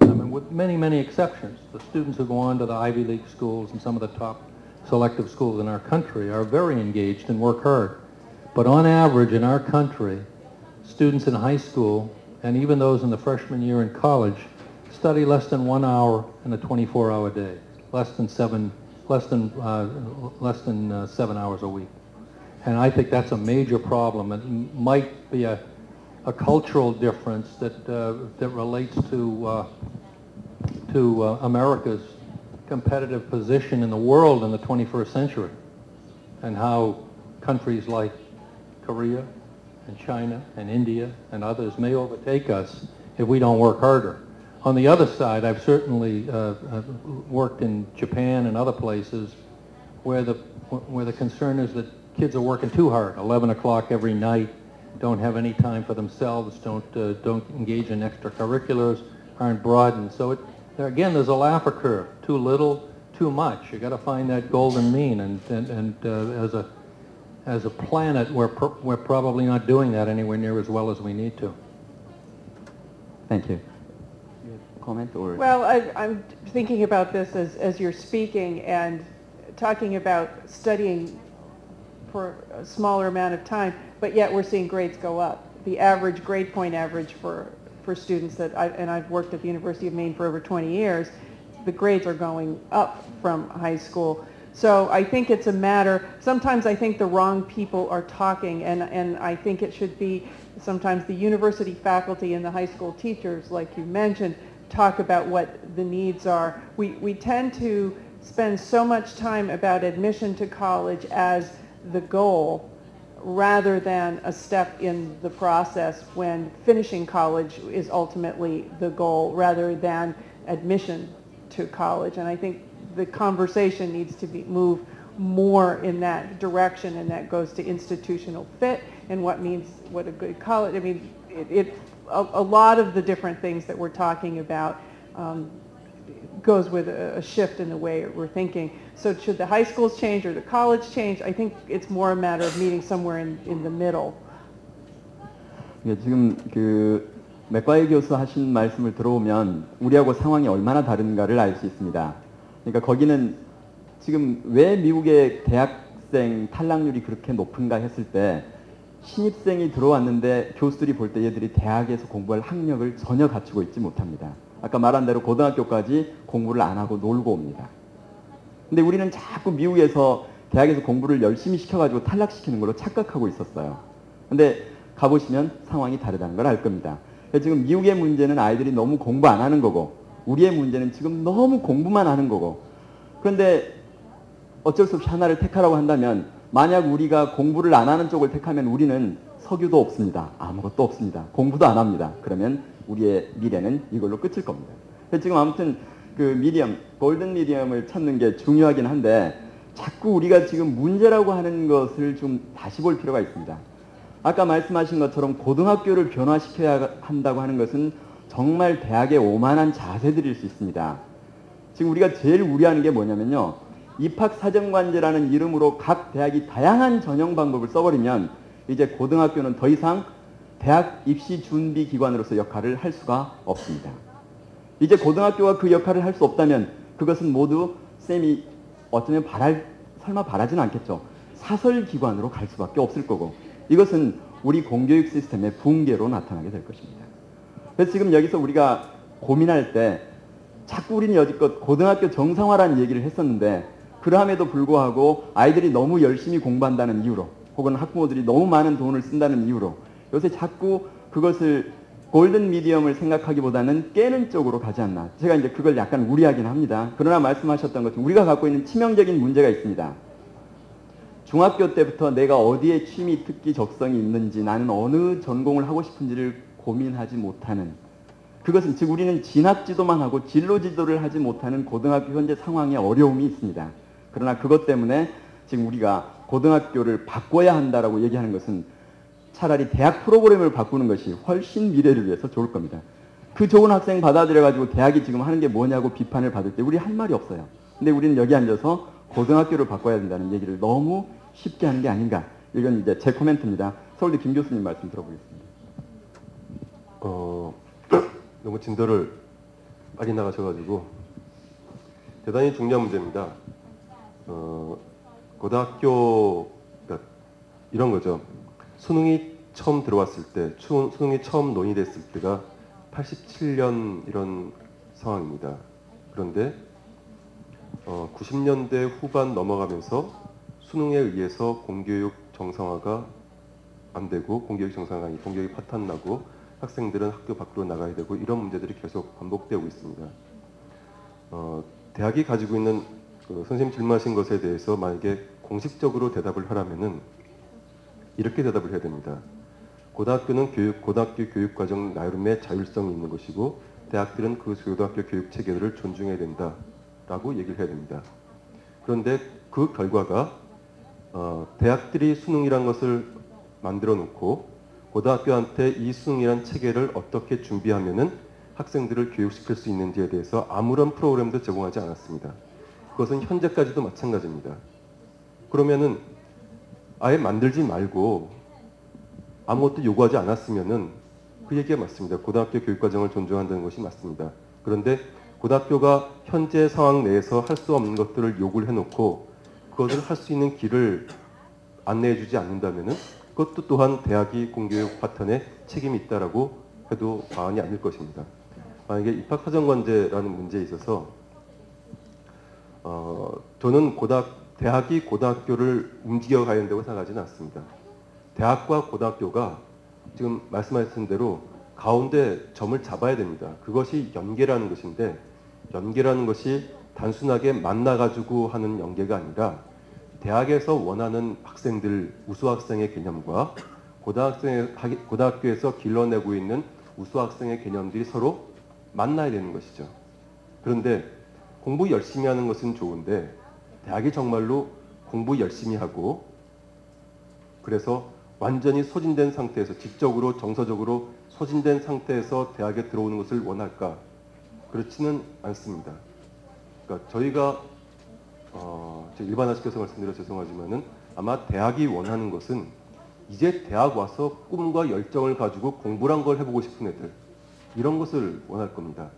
with many, many exceptions. The students who go on to the Ivy League schools and some of the top selective schools in our country are very engaged and work hard. But on average in our country, students in high school, and even those in the freshman year in college, study less than 1 hour in a 24-hour day, less than 7 hours a week. And I think that's a major problem. It might be a cultural difference that relates to America's competitive position in the world in the 21st century, and how countries like Korea and China and India and others may overtake us if we don't work harder. on the other side, I've certainly worked in Japan and other places where the concern is that kids are working too hard, 11 o'clock every night, don't have any time for themselves, don't engage in extracurriculars, aren't broadened. So again, there's a Laffer curve, too little, too much. You got to find that golden mean, and as a planet, we're probably not doing that anywhere near as well as we need to. Thank you. Comment or? Well, I'm thinking about this as you're speaking and talking about studying for a smaller amount of time, but yet we're seeing grades go up. The average grade point average for students and I've worked at the University of Maine for over 20 years, the grades are going up from high school. So I think it's a matter, sometimes I think the wrong people are talking, and I think it should be sometimes the university faculty and the high school teachers, like you mentioned, talk about what the needs are. We tend to spend so much time about admission to college as the goal rather than a step in the process when finishing college is ultimately the goal rather than admission to college. And I think the conversation needs to move more in that direction, and that goes to institutional fit and what a good college, I mean, a lot of the different things that we're talking about goes with a shift in the way we're thinking. So should the high schools change or the college change? I think it's more a matter of meeting somewhere in the middle. 예, 지금 그 맥과이 교수 하신 말씀을 들어보면 우리하고 상황이 얼마나 다른가를 알 수 있습니다. 그러니까 거기는 지금 왜 미국의 대학생 탈락률이 그렇게 높은가 했을 때 신입생이 들어왔는데 교수들이 볼 때 얘들이 대학에서 공부할 학력을 전혀 갖추고 있지 못합니다. 아까 말한 대로 고등학교까지 공부를 안 하고 놀고 옵니다. 근데 우리는 자꾸 미국에서 대학에서 공부를 열심히 시켜가지고 탈락시키는 걸로 착각하고 있었어요. 근데 가보시면 상황이 다르다는 걸 알 겁니다. 지금 미국의 문제는 아이들이 너무 공부 안 하는 거고 우리의 문제는 지금 너무 공부만 하는 거고, 그런데 어쩔 수 없이 하나를 택하라고 한다면 만약 우리가 공부를 안 하는 쪽을 택하면 우리는 석유도 없습니다. 아무것도 없습니다. 공부도 안 합니다. 그러면 우리의 미래는 이걸로 끝일 겁니다. 지금 아무튼 그 미디엄, 골든 미디엄을 찾는 게 중요하긴 한데 자꾸 우리가 지금 문제라고 하는 것을 좀 다시 볼 필요가 있습니다. 아까 말씀하신 것처럼 고등학교를 변화시켜야 한다고 하는 것은 정말 대학의 오만한 자세들일 수 있습니다. 지금 우리가 제일 우려하는 게 뭐냐면요. 입학사정관제라는 이름으로 각 대학이 다양한 전형 방법을 써버리면 이제 고등학교는 더 이상 대학 입시 준비 기관으로서 역할을 할 수가 없습니다. 이제 고등학교가 그 역할을 할 수 없다면 그것은 모두 쌤이 어쩌면 설마 바라지는 않겠죠. 사설기관으로 갈 수밖에 없을 거고, 이것은 우리 공교육 시스템의 붕괴로 나타나게 될 것입니다. 그래서 지금 여기서 우리가 고민할 때 자꾸 우리는 여지껏 고등학교 정상화라는 얘기를 했었는데 그럼에도 불구하고 아이들이 너무 열심히 공부한다는 이유로 혹은 학부모들이 너무 많은 돈을 쓴다는 이유로 요새 자꾸 그것을 골든 미디엄을 생각하기보다는 깨는 쪽으로 가지 않나. 제가 이제 그걸 약간 우려하긴 합니다. 그러나 말씀하셨던 것처럼 우리가 갖고 있는 치명적인 문제가 있습니다. 중학교 때부터 내가 어디에 취미, 특기, 적성이 있는지, 나는 어느 전공을 하고 싶은지를 고민하지 못하는, 그것은 즉 우리는 진학지도만 하고 진로지도를 하지 못하는 고등학교 현재 상황에 어려움이 있습니다. 그러나 그것 때문에 지금 우리가 고등학교를 바꿔야 한다라고 얘기하는 것은 차라리 대학 프로그램을 바꾸는 것이 훨씬 미래를 위해서 좋을 겁니다. 그 좋은 학생 받아들여가지고 대학이 지금 하는 게 뭐냐고 비판을 받을 때 우리 할 말이 없어요. 근데 우리는 여기 앉아서 고등학교를 바꿔야 된다는 얘기를 너무 쉽게 하는 게 아닌가. 이건 이제 제 코멘트입니다. 서울대 김 교수님 말씀 들어보겠습니다. 너무 진도를 빨리 나가셔가지고 대단히 중요한 문제입니다. 고등학교, 그러니까 이런 거죠. 수능이 처음 들어왔을 때, 수능이 처음 논의됐을 때가 87년 이런 상황입니다. 그런데 90년대 후반 넘어가면서 수능에 의해서 공교육 정상화가 안 되고 공교육이 파탄나고 학생들은 학교 밖으로 나가야 되고 이런 문제들이 계속 반복되고 있습니다. 대학이 가지고 있는 선생님 질문하신 것에 대해서 만약에 공식적으로 대답을 하라면은 이렇게 대답을 해야 됩니다. 고등학교는 고등학교 교육과정 나름의 자율성이 있는 것이고 대학들은 그 고등학교 교육 체계를 존중해야 된다라고 얘기를 해야 됩니다. 그런데 그 결과가 대학들이 수능이란 것을 만들어 놓고 고등학교한테 이 수능이란 체계를 어떻게 준비하면은 학생들을 교육시킬 수 있는지에 대해서 아무런 프로그램도 제공하지 않았습니다. 그것은 현재까지도 마찬가지입니다. 그러면은 아예 만들지 말고 아무것도 요구하지 않았으면은 그 얘기가 맞습니다. 고등학교 교육과정을 존중한다는 것이 맞습니다. 그런데 고등학교가 현재 상황 내에서 할 수 없는 것들을 요구를 해놓고 그것을 할 수 있는 길을 안내해 주지 않는다면은 그것도 또한 대학이 공교육 파탄에 책임이 있다라고 해도 과언이 아닐 것입니다. 만약에 입학사정관제라는 문제에 있어서 저는 대학이 고등학교를 움직여 가야 된다고 생각하지는 않습니다. 대학과 고등학교가 지금 말씀하신 대로 가운데 점을 잡아야 됩니다. 그것이 연계라는 것인데 연계라는 것이 단순하게 만나가지고 하는 연계가 아니라 대학에서 원하는 학생들, 우수학생의 개념과 고등학교에서 길러내고 있는 우수학생의 개념들이 서로 만나야 되는 것이죠. 그런데 공부 열심히 하는 것은 좋은데 대학이 정말로 공부 열심히 하고 그래서 완전히 소진된 상태에서 지적으로 정서적으로 소진된 상태에서 대학에 들어오는 것을 원할까? 그렇지는 않습니다. 그러니까 저희가 일반화시켜서 말씀드려 죄송하지만은 아마 대학이 원하는 것은 이제 대학 와서 꿈과 열정을 가지고 공부란 걸 해보고 싶은 애들 이런 것을 원할 겁니다.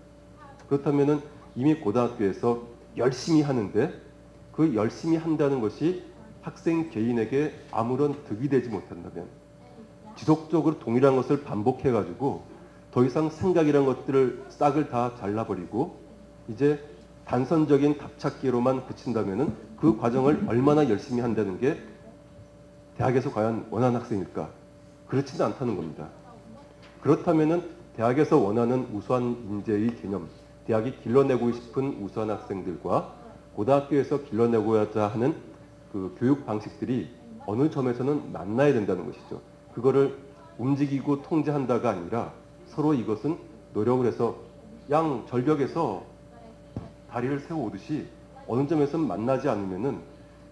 그렇다면은 이미 고등학교에서 열심히 하는데 그 열심히 한다는 것이 학생 개인에게 아무런 득이 되지 못한다면 지속적으로 동일한 것을 반복해가지고 더 이상 생각이란 것들을 싹을 다 잘라버리고 이제 단선적인 답찾기로만 그친다면은 그 과정을 얼마나 열심히 한다는 게 대학에서 과연 원하는 학생일까? 그렇지는 않다는 겁니다. 그렇다면은 대학에서 원하는 우수한 인재의 개념, 대학이 길러내고 싶은 우수한 학생들과 고등학교에서 길러내고자 하는 그 교육 방식들이 어느 점에서는 만나야 된다는 것이죠. 그거를 움직이고 통제한다가 아니라 서로 이것은 노력을 해서 양 절벽에서 다리를 세워오듯이 어느 점에서는 만나지 않으면은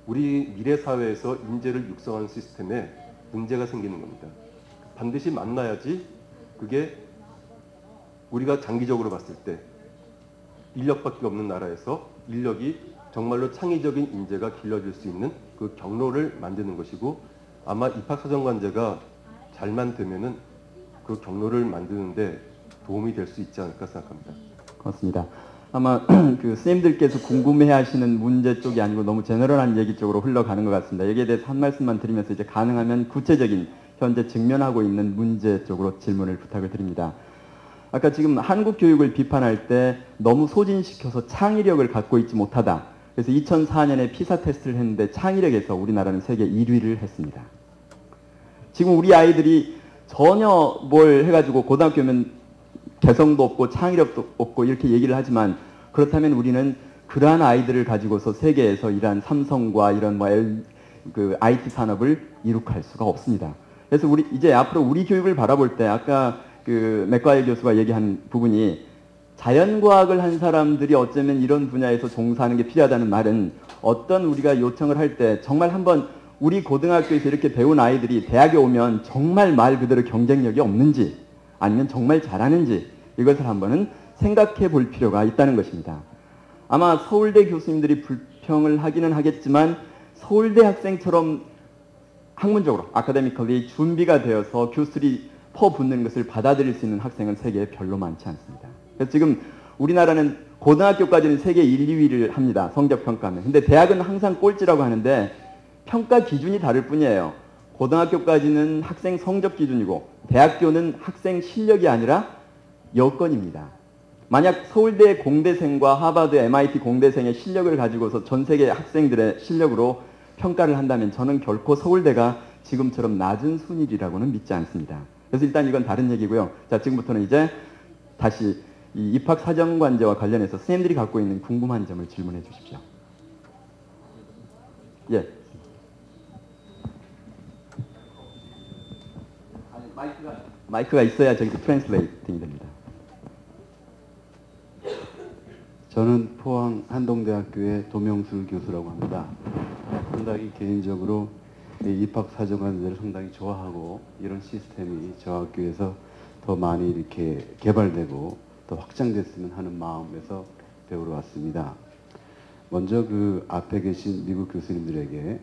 우리 미래 사회에서 인재를 육성하는 시스템에 문제가 생기는 겁니다. 반드시 만나야지 그게 우리가 장기적으로 봤을 때 인력밖에 없는 나라에서 인력이 정말로 창의적인 인재가 길러질 수 있는 그 경로를 만드는 것이고 아마 입학사정관제가 잘만 되면은 그 경로를 만드는데 도움이 될 수 있지 않을까 생각합니다. 고맙습니다. 아마 그 선생님들께서 궁금해하시는 문제 쪽이 아니고 너무 제너럴한 얘기 쪽으로 흘러가는 것 같습니다. 여기에 대해서 한 말씀만 드리면서 이제 가능하면 구체적인 현재 직면하고 있는 문제 쪽으로 질문을 부탁을 드립니다. 아까 지금 한국 교육을 비판할 때 너무 소진시켜서 창의력을 갖고 있지 못하다. 그래서 2004년에 피사 테스트를 했는데 창의력에서 우리나라는 세계 1위를 했습니다. 지금 우리 아이들이 전혀 뭘 해가지고 고등학교면 개성도 없고 창의력도 없고 이렇게 얘기를 하지만 그렇다면 우리는 그러한 아이들을 가지고서 세계에서 이러한 삼성과 이런 그 IT 산업을 이룩할 수가 없습니다. 그래서 이제 앞으로 우리 교육을 바라볼 때 아까 그 맥과일 교수가 얘기한 부분이 자연과학을 한 사람들이 어쩌면 이런 분야에서 종사하는 게 필요하다는 말은 어떤 우리가 요청을 할 때 정말 한번 우리 고등학교에서 이렇게 배운 아이들이 대학에 오면 정말 말 그대로 경쟁력이 없는지 아니면 정말 잘하는지 이것을 한번은 생각해 볼 필요가 있다는 것입니다. 아마 서울대 교수님들이 불평을 하기는 하겠지만 서울대 학생처럼 학문적으로 아카데미컬리 준비가 되어서 교수들이 퍼붓는 것을 받아들일 수 있는 학생은 세계에 별로 많지 않습니다. 그래서 지금 우리나라는 고등학교까지는 세계 1, 2위를 합니다. 성적 평가는. 근데 대학은 항상 꼴찌라고 하는데 평가 기준이 다를 뿐이에요. 고등학교까지는 학생 성적 기준이고 대학교는 학생 실력이 아니라 여건입니다. 만약 서울대 공대생과 하버드, MIT 공대생의 실력을 가지고서 전 세계 학생들의 실력으로 평가를 한다면 저는 결코 서울대가 지금처럼 낮은 순위라고는 믿지 않습니다. 그래서 일단 이건 다른 얘기고요. 자, 지금부터는 이제 다시 이 입학사정관제와 관련해서 선생님들이 갖고 있는 궁금한 점을 질문해 주십시오. 예. 마이크가 있어야 저기 트랜슬레이팅이 됩니다. 저는 포항 한동대학교의 도명술 교수라고 합니다. 상당히 개인적으로 입학사정관제를 상당히 좋아하고 이런 시스템이 저 학교에서 더 많이 이렇게 개발되고 더 확장됐으면 하는 마음에서 배우러 왔습니다. 먼저 그 앞에 계신 미국 교수님들에게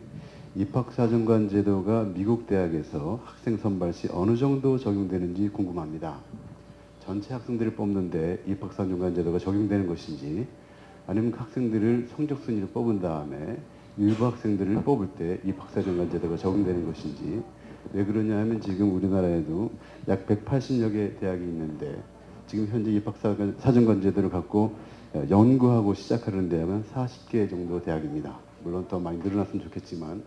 입학사정관 제도가 미국 대학에서 학생 선발 시 어느 정도 적용되는지 궁금합니다. 전체 학생들을 뽑는데 입학사정관 제도가 적용되는 것인지 아니면 학생들을 성적 순위를 뽑은 다음에 일부 학생들을 뽑을 때 입학사정관 제도가 적용되는 것인지 왜 그러냐면 지금 우리나라에도 약 180여 개 대학이 있는데 지금 현재 입학사정관 제도를 갖고 연구하고 시작하는 대학은 40개 정도 대학입니다. 물론 더 많이 늘어났으면 좋겠지만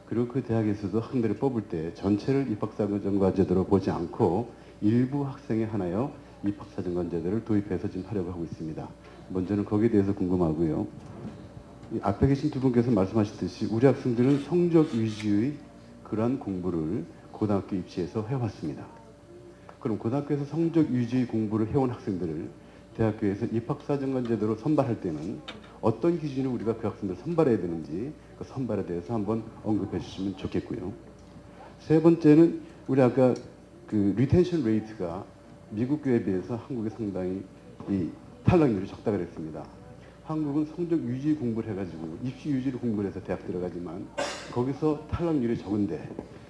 그리고 그 대학에서도 학생들을 뽑을 때 전체를 입학사정관 제도로 보지 않고 일부 학생에 한하여 입학사정관 제도를 도입해서 지금 하려고 하고 있습니다. 먼저는 거기에 대해서 궁금하고요. 앞에 계신 두 분께서 말씀하셨듯이 우리 학생들은 성적 위주의 그러한 공부를 고등학교 입시에서 해왔습니다. 그럼 고등학교에서 성적 위주의 공부를 해온 학생들을 대학교에서 입학사정관 제도로 선발할 때는 어떤 기준으로 우리가 그 학생들을 선발해야 되는지 그 선발에 대해서 한번 언급해 주시면 좋겠고요. 세 번째는 우리 아까 그 리텐션 레이트가 미국 교에 비해서 한국이 상당히 이 탈락률이 적다 그랬습니다. 한국은 성적 유지 공부를 해가지고 입시 유지를 공부를 해서 대학 들어가지만 거기서 탈락률이 적은데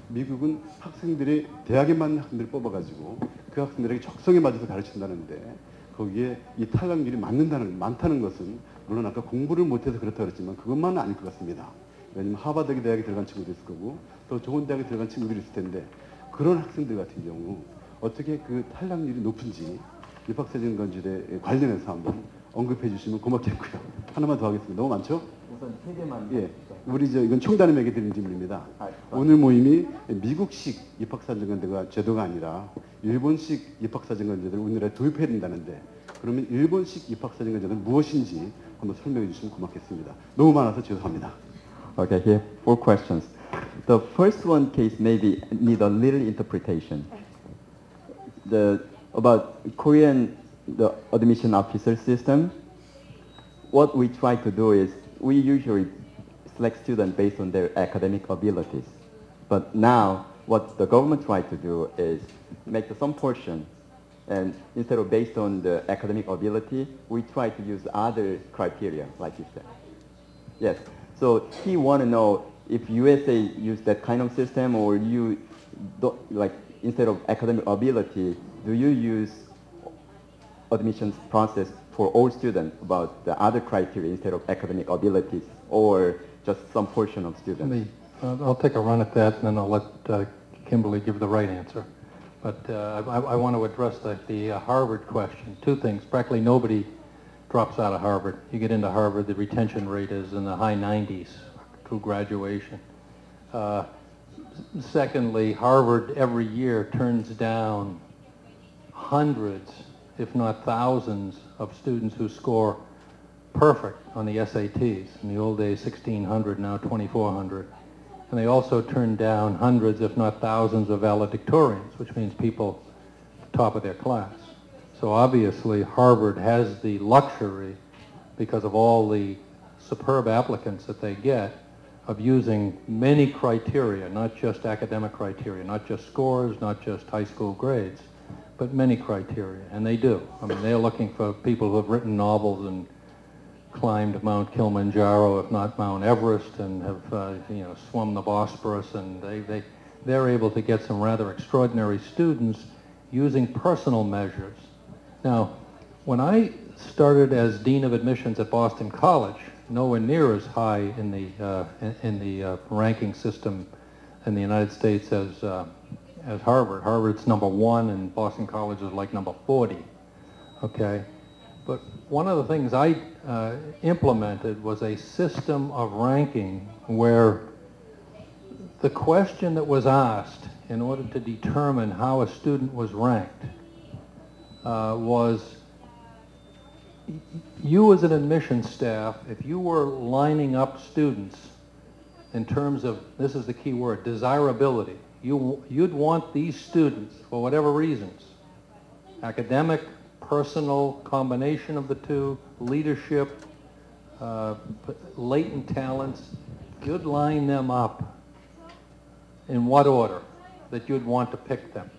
미국은 학생들이 대학에 맞는 학생들을 뽑아가지고 그 학생들에게 적성에 맞아서 가르친다는데 거기에 이 탈락률이 많다는 것은 물론 아까 공부를 못해서 그렇다고 그랬지만 그것만은 아닐 것 같습니다. 왜냐하면 하버드 대학에 들어간 친구도 있을 거고 더 좋은 대학에 들어간 친구들이 있을 텐데 그런 학생들 같은 경우 어떻게 그 탈락률이 높은지 입학사정관제에 관련해서 한번 언급해 주시면 고맙겠고요. 하나만 더 하겠습니다. 너무 많죠? 우선 세 개만. 예. 우리 이건 총단님에게 드리는 질문입니다. 아, 오늘 모임이 미국식 입학사정관 제도가 아니라 일본식 입학사정관 제도를 우리나라에 도입해야 된다는데 그러면 일본식 입학사정관 제도는 무엇인지 한번 설명해 주시면 고맙겠습니다. 너무 많아서 죄송합니다. Okay, here 4 questions. The first one case maybe need a little interpretation. About Korean the admission officer system, what we try to do is we usually select students based on their academic abilities. But now what the government tries to do is make some portion, and instead of based on the academic ability, we try to use other criteria, like you said. Yes. So he want to know if USA use that kind of system, or you don't, like instead of academic ability, do you use admissions process for all students about the other criteria instead of academic abilities, or just some portion of students? I'll take a run at that, and then I'll let Kimberly give the right answer. But I want to address the Harvard question. Two things. Practically nobody drops out of Harvard. You get into Harvard, the retention rate is in the high 90s through graduation. Secondly, Harvard every year turns down hundreds, if not thousands, of students who score perfect on the SATs. In the old days, 1,600, now 2,400. And they also turn down hundreds, if not thousands, of valedictorians, which means people at the top of their class. So obviously, Harvard has the luxury, because of all the superb applicants that they get, of using many criteria, not just academic criteria, not just scores, not just high school grades, but many criteria, and they do. I mean, they're looking for people who have written novels and climbed Mount Kilimanjaro, if not Mount Everest, and have swum the Bosporus, and they're able to get some rather extraordinary students using personal measures. Now, when I started as Dean of Admissions at Boston College, nowhere near as high in the ranking system in the United States as Harvard. Harvard's number 1 and Boston College is like number 40, okay? But one of the things I implemented was a system of ranking where the question that was asked in order to determine how a student was ranked was, you as an admissions staff, if you were lining up students in terms of, this is the key word, desirability, you'd want these students, for whatever reasons, academic, personal, combination of the two, leadership, latent talents, you'd line them up in what order that you'd want to pick them.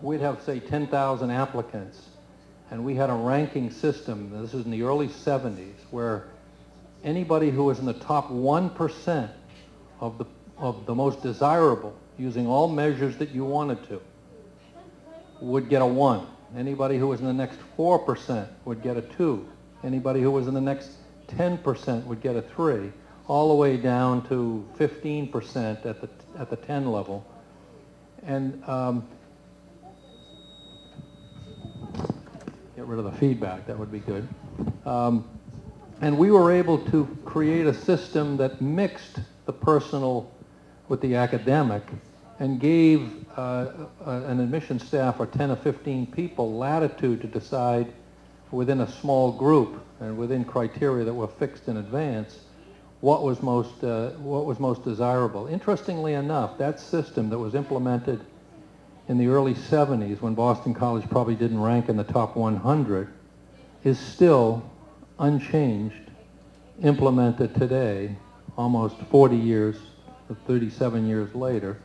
We'd have, say, 10,000 applicants, and we had a ranking system, this is in the early 70s, where anybody who was in the top 1% of the most desirable, using all measures that you wanted to, would get a 1. Anybody who was in the next 4% would get a 2. Anybody who was in the next 10% would get a 3, all the way down to 15% at the 10 level. And get rid of the feedback, that would be good. And we were able to create a system that mixed the personal with the academic and gave an admission staff of 10 or 15 people latitude to decide within a small group and within criteria that were fixed in advance what was most desirable. Interestingly enough, that system that was implemented in the early 70s, when Boston College probably didn't rank in the top 100, is still unchanged, implemented today, almost 40 years, 37 years later,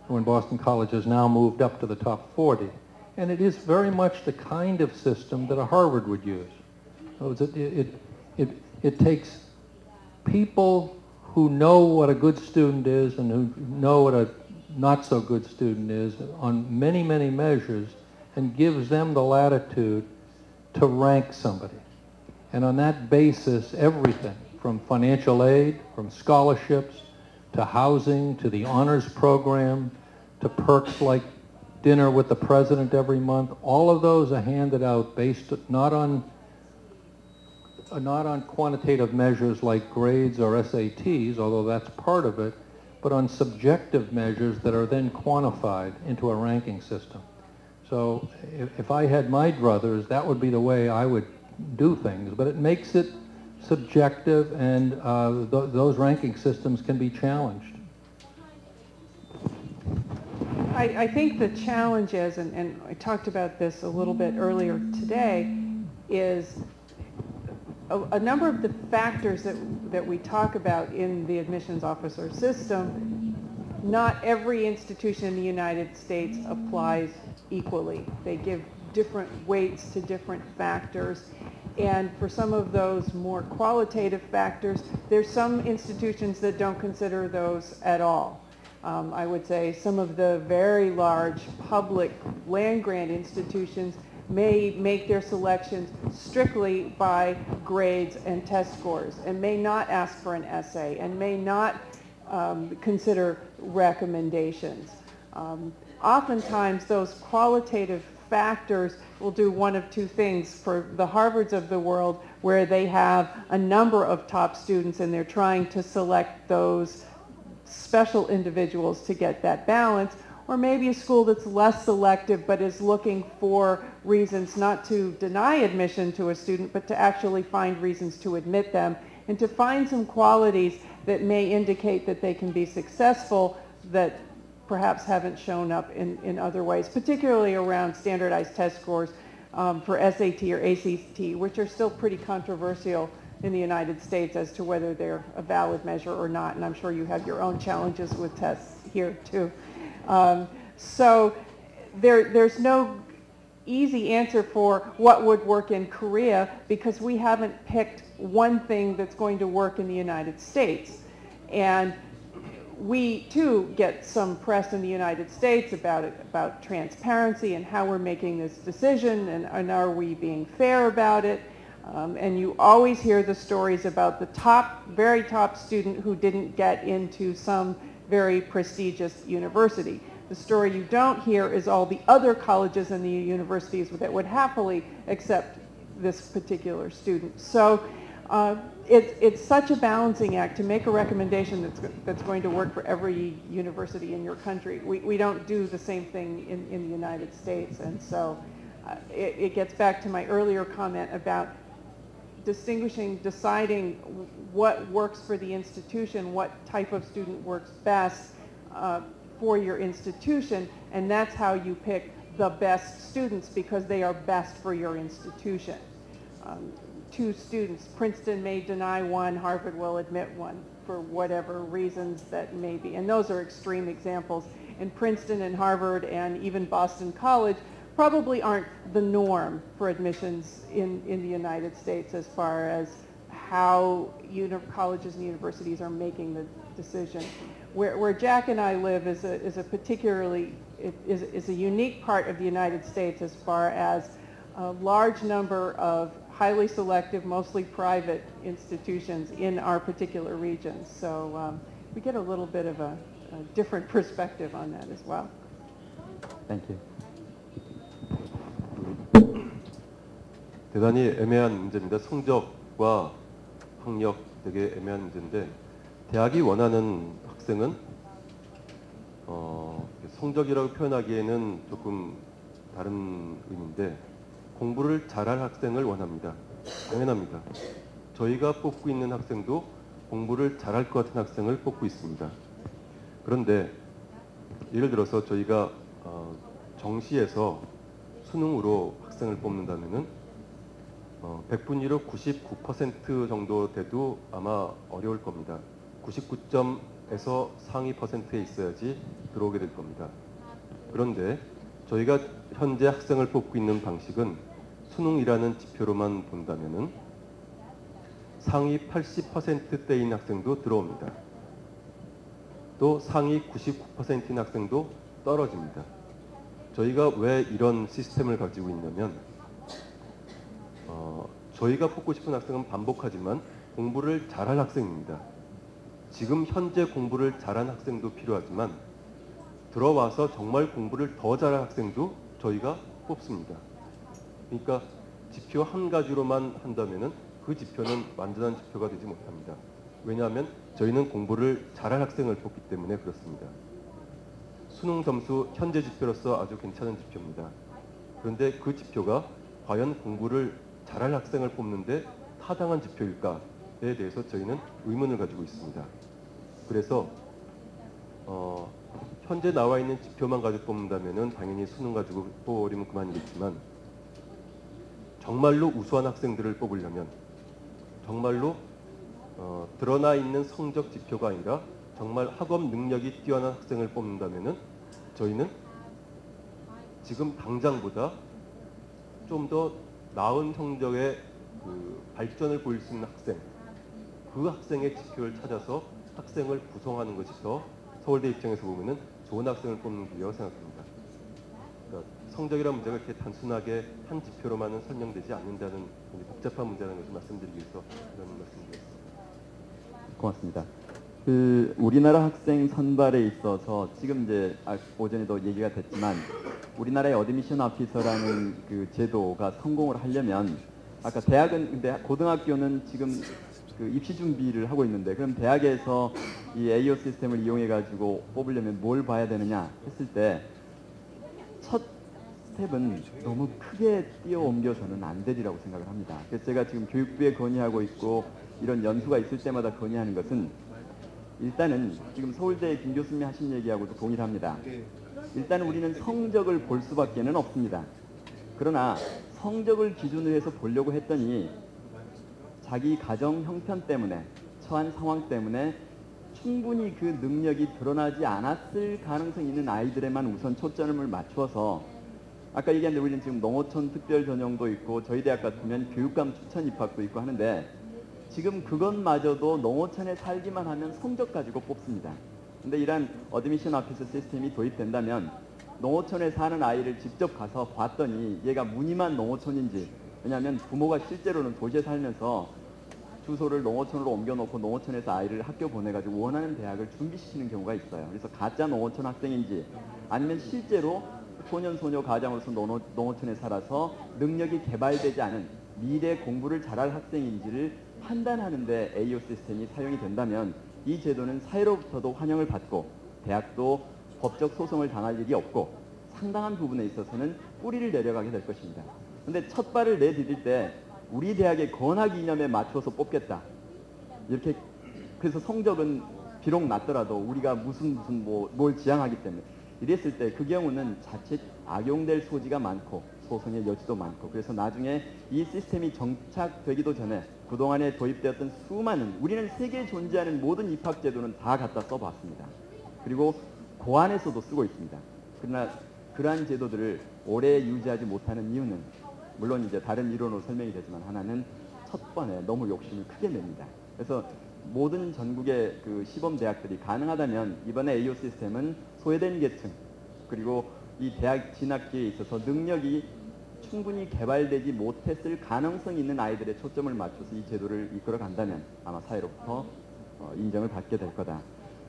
when Boston College has now moved up to the top 40. And it is very much the kind of system that a Harvard would use. So it takes people who know what a good student is and who know what a not so good student is on many, many measures, and gives them the latitude to rank somebody. And on that basis, everything from financial aid, from scholarships, to housing, to the honors program, to perks like dinner with the president every month, all of those are handed out based not on quantitative measures like grades or SATs, although that's part of it, but on subjective measures that are then quantified into a ranking system. So if I had my druthers, that would be the way I would do things, but it makes it subjective, and those ranking systems can be challenged. I think the challenge is, and I talked about this a little bit earlier today, is a number of the factors that we talk about in the admissions officer system, not every institution in the United States applies equally. They give different weights to different factors. And for some of those more qualitative factors, there's some institutions that don't consider those at all. I would say some of the very large public land-grant institutions may make their selections strictly by grades and test scores, and may not ask for an essay, and may not consider recommendations. Oftentimes those qualitative factors will do one of two things for the Harvards of the world, where they have a number of top students and they're trying to select those special individuals to get that balance, or maybe a school that's less selective but is looking for reasons not to deny admission to a student, but to actually find reasons to admit them, and to find some qualities that may indicate that they can be successful that perhaps haven't shown up in other ways, particularly around standardized test scores for SAT or ACT, which are still pretty controversial in the United States as to whether they're a valid measure or not, and I'm sure you have your own challenges with tests here too. So there's no easy answer for what would work in Korea, because we haven't picked one thing that's going to work in the United States. And we too get some press in the United States about transparency and how we're making this decision, and are we being fair about it. And you always hear the stories about the very top student who didn't get into some very prestigious university. The story you don't hear is all the other colleges and the universities that would happily accept this particular student. So it's such a balancing act to make a recommendation that's going to work for every university in your country. We don't do the same thing in the United States, and so it gets back to my earlier comment about deciding what works for the institution, what type of student works best for your institution, and that's how you pick the best students, because they are best for your institution. two students. Princeton may deny one, Harvard will admit one for whatever reasons that may be. And those are extreme examples. And Princeton and Harvard and even Boston College probably aren't the norm for admissions in the United States as far as how colleges and universities are making the decision. Where Jack and I live is a particularly, is a unique part of the United States as far as a large number of highly selective, mostly private institutions in our particular regions. So we get a little bit of a different perspective on that as well. Thank you. 대단히 애매한 문제입니다. 성적과 학력 되게 애매한 문제인데 대학이 원하는 학생은 성적이라고 표현하기에는 조금 다른 의미인데 공부를 잘할 학생을 원합니다. 당연합니다. 저희가 뽑고 있는 학생도 공부를 잘할 것 같은 학생을 뽑고 있습니다. 그런데 예를 들어서 저희가 정시에서 수능으로 학생을 뽑는다면은 100분위로 99% 정도 돼도 아마 어려울 겁니다. 99점에서 상위 퍼센트에 있어야지 들어오게 될 겁니다. 그런데 저희가 현재 학생을 뽑고 있는 방식은 수능이라는 지표로만 본다면은 상위 80%대인 학생도 들어옵니다. 또 상위 99%인 학생도 떨어집니다. 저희가 왜 이런 시스템을 가지고 있냐면 저희가 뽑고 싶은 학생은 반복하지만 공부를 잘할 학생입니다. 지금 현재 공부를 잘한 학생도 필요하지만 들어와서 정말 공부를 더 잘할 학생도 저희가 뽑습니다. 그러니까 지표 한 가지로만 한다면은 그 지표는 완전한 지표가 되지 못합니다. 왜냐하면 저희는 공부를 잘할 학생을 뽑기 때문에 그렇습니다. 수능 점수 현재 지표로서 아주 괜찮은 지표입니다. 그런데 그 지표가 과연 공부를 잘할 학생을 뽑는데 타당한 지표일까에 대해서 저희는 의문을 가지고 있습니다. 그래서 현재 나와 있는 지표만 가지고 뽑는다면은 당연히 수능 가지고 뽑으면 그만이겠지만 정말로 우수한 학생들을 뽑으려면 정말로 드러나 있는 성적 지표가 아니라 정말 학업 능력이 뛰어난 학생을 뽑는다면은 저희는 지금 당장보다 좀 더 나은 성적의 발전을 보일 수 있는 학생, 그 학생의 지표를 찾아서 학생을 구성하는 것이 더 서울대 입장에서 보면은 좋은 학생을 뽑는 길이라고 생각합니다. 그러니까 성적이라는 문제가 이렇게 단순하게 한 지표로만은 설명되지 않는다는 복잡한 문제라는 것을 말씀드리기 위해서 이런 말씀드렸습니다. 고맙습니다. 우리나라 학생 선발에 있어서 지금 이제 오전에도 얘기가 됐지만 우리나라의 어드미션 오피서라는 그 제도가 성공을 하려면 아까 대학은 근데 고등학교는 지금 그 입시 준비를 하고 있는데 그럼 대학에서 이 AO 시스템을 이용해 가지고 뽑으려면 뭘 봐야 되느냐 했을 때 첫 스텝은 너무 크게 뛰어 옮겨서는 안 되리라고 생각을 합니다. 그래서 제가 지금 교육부에 건의하고 있고 이런 연수가 있을 때마다 건의하는 것은 일단은 지금 서울대 김 교수님이 하신 얘기하고도 동의를 합니다. 일단 우리는 성적을 볼 수밖에는 없습니다. 그러나 성적을 기준으로 해서 보려고 했더니 자기 가정 형편 때문에 처한 상황 때문에 충분히 그 능력이 드러나지 않았을 가능성이 있는 아이들에만 우선 초점을 맞춰서 아까 얘기한 대로 우리는 지금 농어촌 특별 전형도 있고 저희 대학 같으면 교육감 추천 입학도 있고 하는데 지금 그것마저도 농어촌에 살기만 하면 성적 가지고 뽑습니다. 근데 이런 어드미션 오피서 시스템이 도입된다면 농어촌에 사는 아이를 직접 가서 봤더니 얘가 무늬만 농어촌인지 왜냐하면 부모가 실제로는 도시에 살면서 주소를 농어촌으로 옮겨놓고 농어촌에서 아이를 학교 보내가지고 원하는 대학을 준비시키는 경우가 있어요. 그래서 가짜 농어촌 학생인지 아니면 실제로 소년 소녀 가장으로서 농어촌에 살아서 능력이 개발되지 않은 미래 공부를 잘할 학생인지를 판단하는데 AO 시스템이 사용이 된다면 이 제도는 사회로부터도 환영을 받고 대학도 법적 소송을 당할 일이 없고 상당한 부분에 있어서는 뿌리를 내려가게 될 것입니다. 그런데 첫 발을 내디딜 때 우리 대학의 권학 이념에 맞춰서 뽑겠다. 이렇게 그래서 성적은 비록 낮더라도 우리가 뭘 지향하기 때문에 이랬을 때 그 경우는 자칫 악용될 소지가 많고 소송의 여지도 많고, 그래서 나중에 이 시스템이 정착되기도 전에 그동안에 도입되었던 수많은, 우리는 세계에 존재하는 모든 입학제도는 다 갖다 써봤습니다. 그리고 고안에서도 쓰고 있습니다. 그러나 그러한 제도들을 오래 유지하지 못하는 이유는, 물론 이제 다른 이론으로 설명이 되지만, 하나는 첫 번에 너무 욕심을 크게 냅니다. 그래서 모든 전국의 그 시범 대학들이 가능하다면 이번에 AO 시스템은 소외된 계층, 그리고 이 대학 진학기에 있어서 능력이 충분히 개발되지 못했을 가능성이 있는 아이들의 초점을 맞춰서 이 제도를 이끌어 간다면 아마 사회로부터 인정을 받게 될 거다.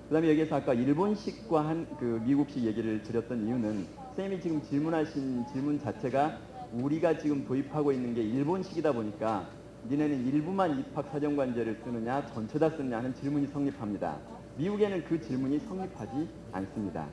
그 다음에 여기에서 아까 일본식과 그 미국식 얘기를 드렸던 이유는, 선생님이 지금 질문하신 질문 자체가 우리가 지금 도입하고 있는 게 일본식이다 보니까 니네는 일부만 입학사정관제를 쓰느냐 전체 다 쓰느냐 하는 질문이 성립합니다. 미국에는 그 질문이 성립하지 않습니다.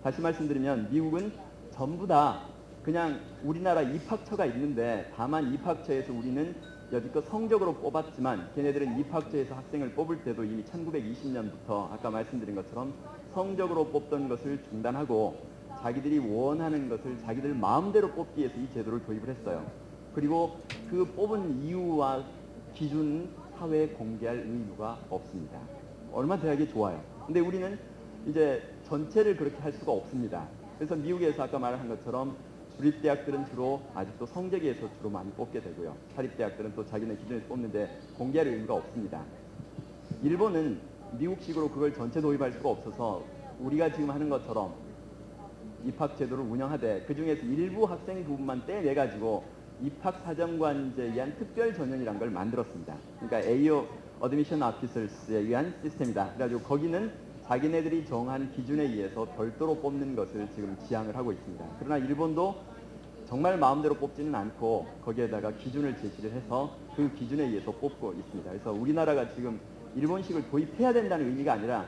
다시 말씀드리면 미국은 전부 다 그냥 우리나라 입학처가 있는데, 다만 입학처에서 우리는 여지껏 성적으로 뽑았지만 걔네들은 입학처에서 학생을 뽑을 때도 이미 1920년부터 아까 말씀드린 것처럼 성적으로 뽑던 것을 중단하고 자기들이 원하는 것을 자기들 마음대로 뽑기 위해서 이 제도를 도입을 했어요. 그리고 그 뽑은 이유와 기준은 사회에 공개할 의무가 없습니다. 얼마나 대학이 좋아요. 근데 우리는 이제 전체를 그렇게 할 수가 없습니다. 그래서 미국에서 아까 말한 것처럼 주립대학들은 주로 아직도 성적에 의해서 주로 많이 뽑게 되고요. 사립대학들은 또 자기네 기준에서 뽑는데 공개할 의무가 없습니다. 일본은 미국식으로 그걸 전체 도입할 수가 없어서 우리가 지금 하는 것처럼 입학제도를 운영하되 그 중에서 일부 학생 부분만 떼내가지고 입학사정관제에 의한 특별 전형이라는 걸 만들었습니다. 그러니까 AO Admission Officers에 의한 시스템이다. 그래가지고 거기는 자기네들이 정한 기준에 의해서 별도로 뽑는 것을 지금 지향을 하고 있습니다. 그러나 일본도 정말 마음대로 뽑지는 않고 거기에다가 기준을 제시를 해서 그 기준에 의해서 뽑고 있습니다. 그래서 우리나라가 지금 일본식을 도입해야 된다는 의미가 아니라,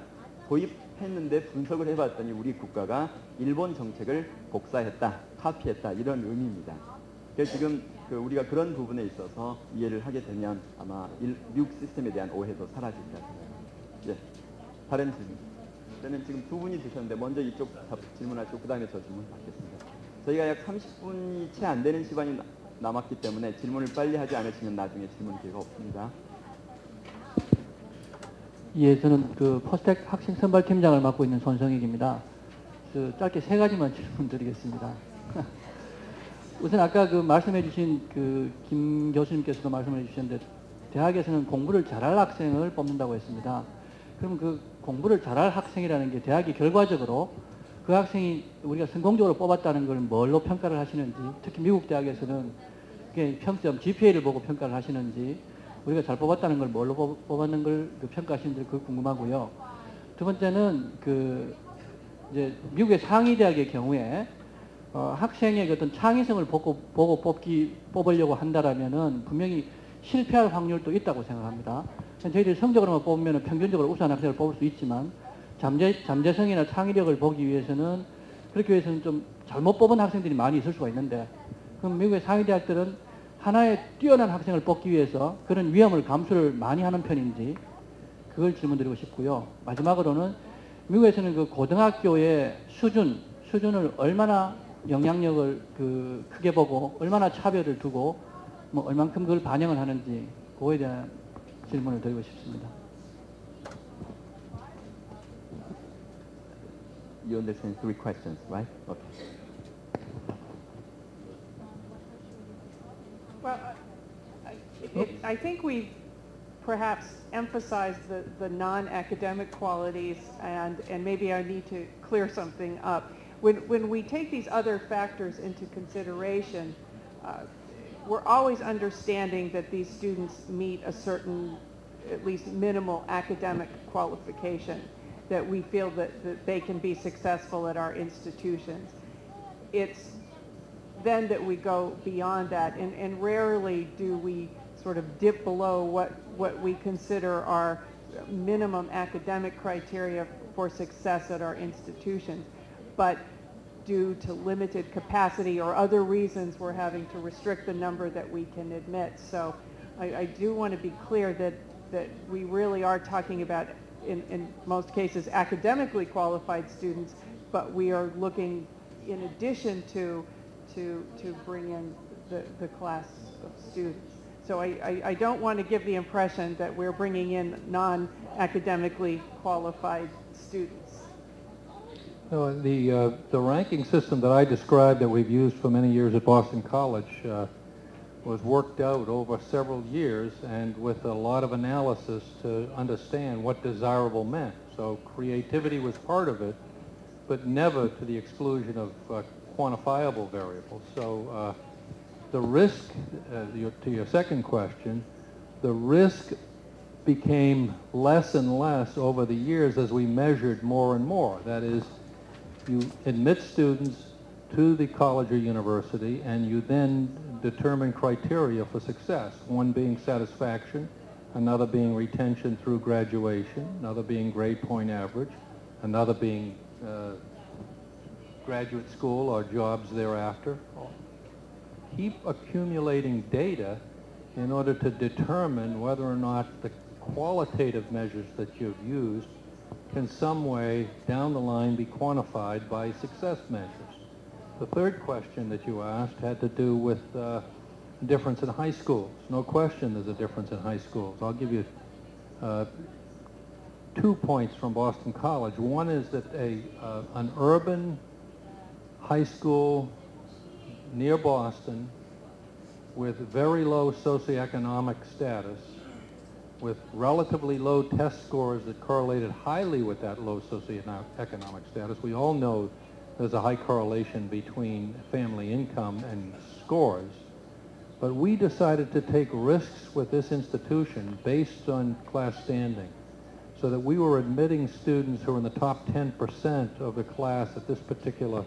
도입했는데 분석을 해봤더니 우리 국가가 일본 정책을 복사했다, 카피했다, 이런 의미입니다. 그래서 지금 우리가 그런 부분에 있어서 이해를 하게 되면 아마 미국 시스템에 대한 오해도 사라질 것 같아요. 예. 다른 질문. 저는 지금 두 분이 주셨는데 먼저 이쪽 질문하시고 그 다음에 저 질문 받겠습니다. 저희가 약 30분이 채 안 되는 시간이 남았기 때문에 질문을 빨리 하지 않으시면 나중에 질문 기회가 없습니다. 예, 저는 그 포스텍 학생 선발팀장을 맡고 있는 손성익입니다. 짧게 세 가지만 질문드리겠습니다. 우선 아까 그 말씀해주신 그 김 교수님께서도 말씀해 주셨는데, 대학에서는 공부를 잘할 학생을 뽑는다고 했습니다. 그럼 그 공부를 잘할 학생이라는 게 대학이 결과적으로 그 학생이 우리가 성공적으로 뽑았다는 걸 뭘로 평가를 하시는지, 특히 미국 대학에서는 그게 평점 GPA를 보고 평가를 하시는지, 우리가 잘 뽑았다는 걸 뭘로 뽑았는 걸 평가하시는지 그거 궁금하고요. 두 번째는 이제 미국의 상위 대학의 경우에 학생의 어떤 창의성을 보고 뽑으려고 한다라면은 분명히 실패할 확률도 있다고 생각합니다. 저희들이 성적으로만 뽑으면 평균적으로 우수한 학생을 뽑을 수 있지만, 잠재성이나 창의력을 보기 위해서는, 그렇게 위해서는 좀 잘못 뽑은 학생들이 많이 있을 수가 있는데, 그럼 미국의 상위 대학들은 하나의 뛰어난 학생을 뽑기 위해서 그런 위험을 감수를 많이 하는 편인지, 그걸 질문드리고 싶고요. 마지막으로는 미국에서는 그 고등학교의 수준을 얼마나 영향력을 크게 보고 얼마나 차별을 두고 뭐 얼만큼 그걸 반영을 하는지, 그거에 대한 질문을 드리고 싶습니다. You understand three questions, right? Okay. Well, I think we've perhaps emphasized the non-academic qualities, and maybe I need to clear something up. When we take these other factors into consideration, we're always understanding that these students meet a certain, at least minimal academic qualification, that we feel that they can be successful at our institutions. It's then that we go beyond that, and rarely do we sort of dip below what we consider our minimum academic criteria for success at our institutions. But due to limited capacity or other reasons, we're having to restrict the number that we can admit. So I do want to be clear that we really are talking about, in most cases, academically qualified students, but we are looking, in addition to to bring in the class of students. So I don't want to give the impression that we're bringing in non-academically qualified students. No, the ranking system that I described that we've used for many years at Boston College was worked out over several years and with a lot of analysis to understand what desirable meant. So creativity was part of it, but never to the exclusion of quantifiable variables. So the risk, to your second question, the risk became less and less over the years as we measured more and more. That is, you admit students to the college or university and you then determine criteria for success, one being satisfaction, another being retention through graduation, another being grade point average, another being graduate school or jobs thereafter. Keep accumulating data in order to determine whether or not the qualitative measures that you've used can some way down the line be quantified by success measures. The third question that you asked had to do with difference in high schools. No question there's a difference in high schools. I'll give you 2 points from Boston College. One is that an urban high school near Boston with very low socioeconomic status, with relatively low test scores that correlated highly with that low socioeconomic status. We all know there's a high correlation between family income and scores. But we decided to take risks with this institution based on class standing, so that we were admitting students who were in the top 10% of the class at this particular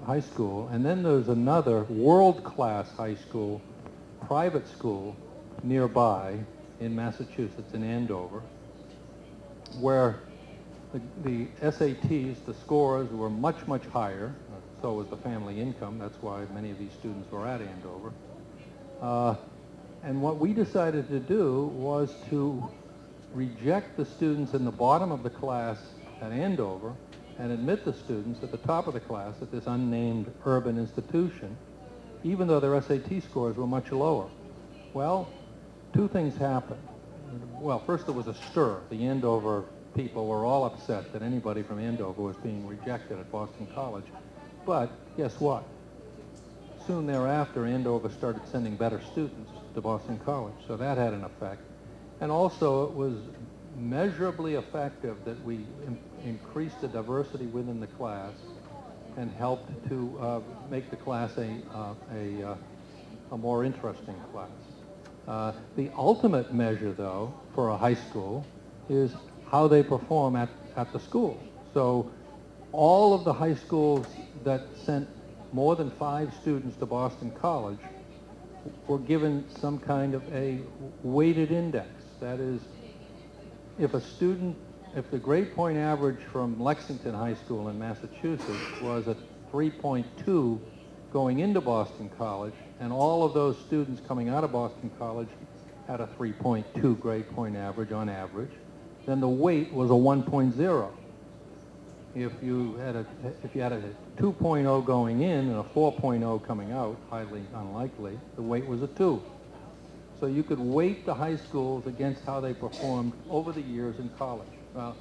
high school. And then there's another world-class high school, private school, nearby in Massachusetts, in Andover, where the SATs, the scores were much, much higher. So was the family income. That's why many of these students were at Andover. And what we decided to do was to reject the students in the bottom of the class at Andover and admit the students at the top of the class at this unnamed urban institution, even though their SAT scores were much lower. Well, 2 things happened. Well, first there was a stir. The Andover people were all upset that anybody from Andover was being rejected at Boston College. But guess what? Soon thereafter, Andover started sending better students to Boston College, so that had an effect. And also, it was measurably effective that we increased the diversity within the class and helped to make the class a more interesting class. The ultimate measure, though, for a high school is how they perform at the school. So all of the high schools that sent more than 5 students to Boston College were given some kind of a weighted index. That is, if the grade point average from Lexington High School in Massachusetts was at 3.2 going into Boston College, and all of those students coming out of Boston College had a 3.2 grade point average on average, then the weight was a 1.0. If you had a 2.0 going in and a 4.0 coming out, highly unlikely, the weight was a 2. So you could weight the high schools against how they performed over the years in college. Well,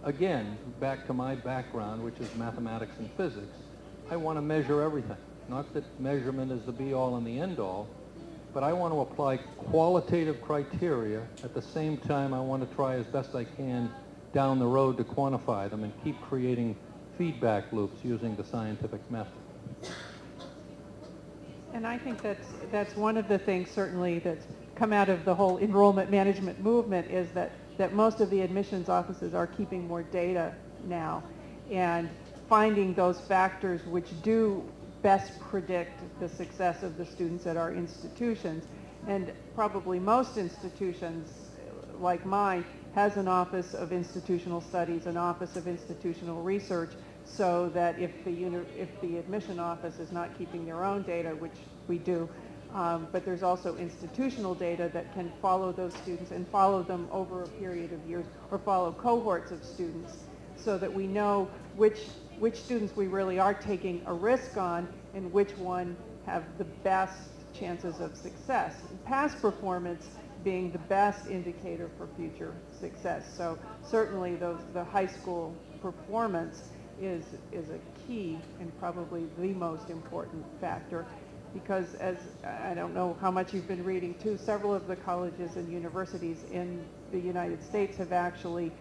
again, back to my background, which is mathematics and physics, I want to measure everything. Not that measurement is the be-all and the end-all, but I want to apply qualitative criteria. At the same time, I want to try as best I can down the road to quantify them and keep creating feedback loops using the scientific method. And I think that's one of the things certainly that's come out of the whole enrollment management movement is that most of the admissions offices are keeping more data now and finding those factors which do best predict the success of the students at our institutions. And probably most institutions like mine has an Office of Institutional Studies, an Office of Institutional Research, so that if the admission office is not keeping their own data, which we do, but there's also institutional data that can follow those students and follow them over a period of years, or follow cohorts of students, so that we know which students we really are taking a risk on and which one have the best chances of success. Past performance being the best indicator for future success. So certainly the high school performance is a key and probably the most important factor, because as I don't know how much you've been reading too, several of the colleges and universities in the United States have actually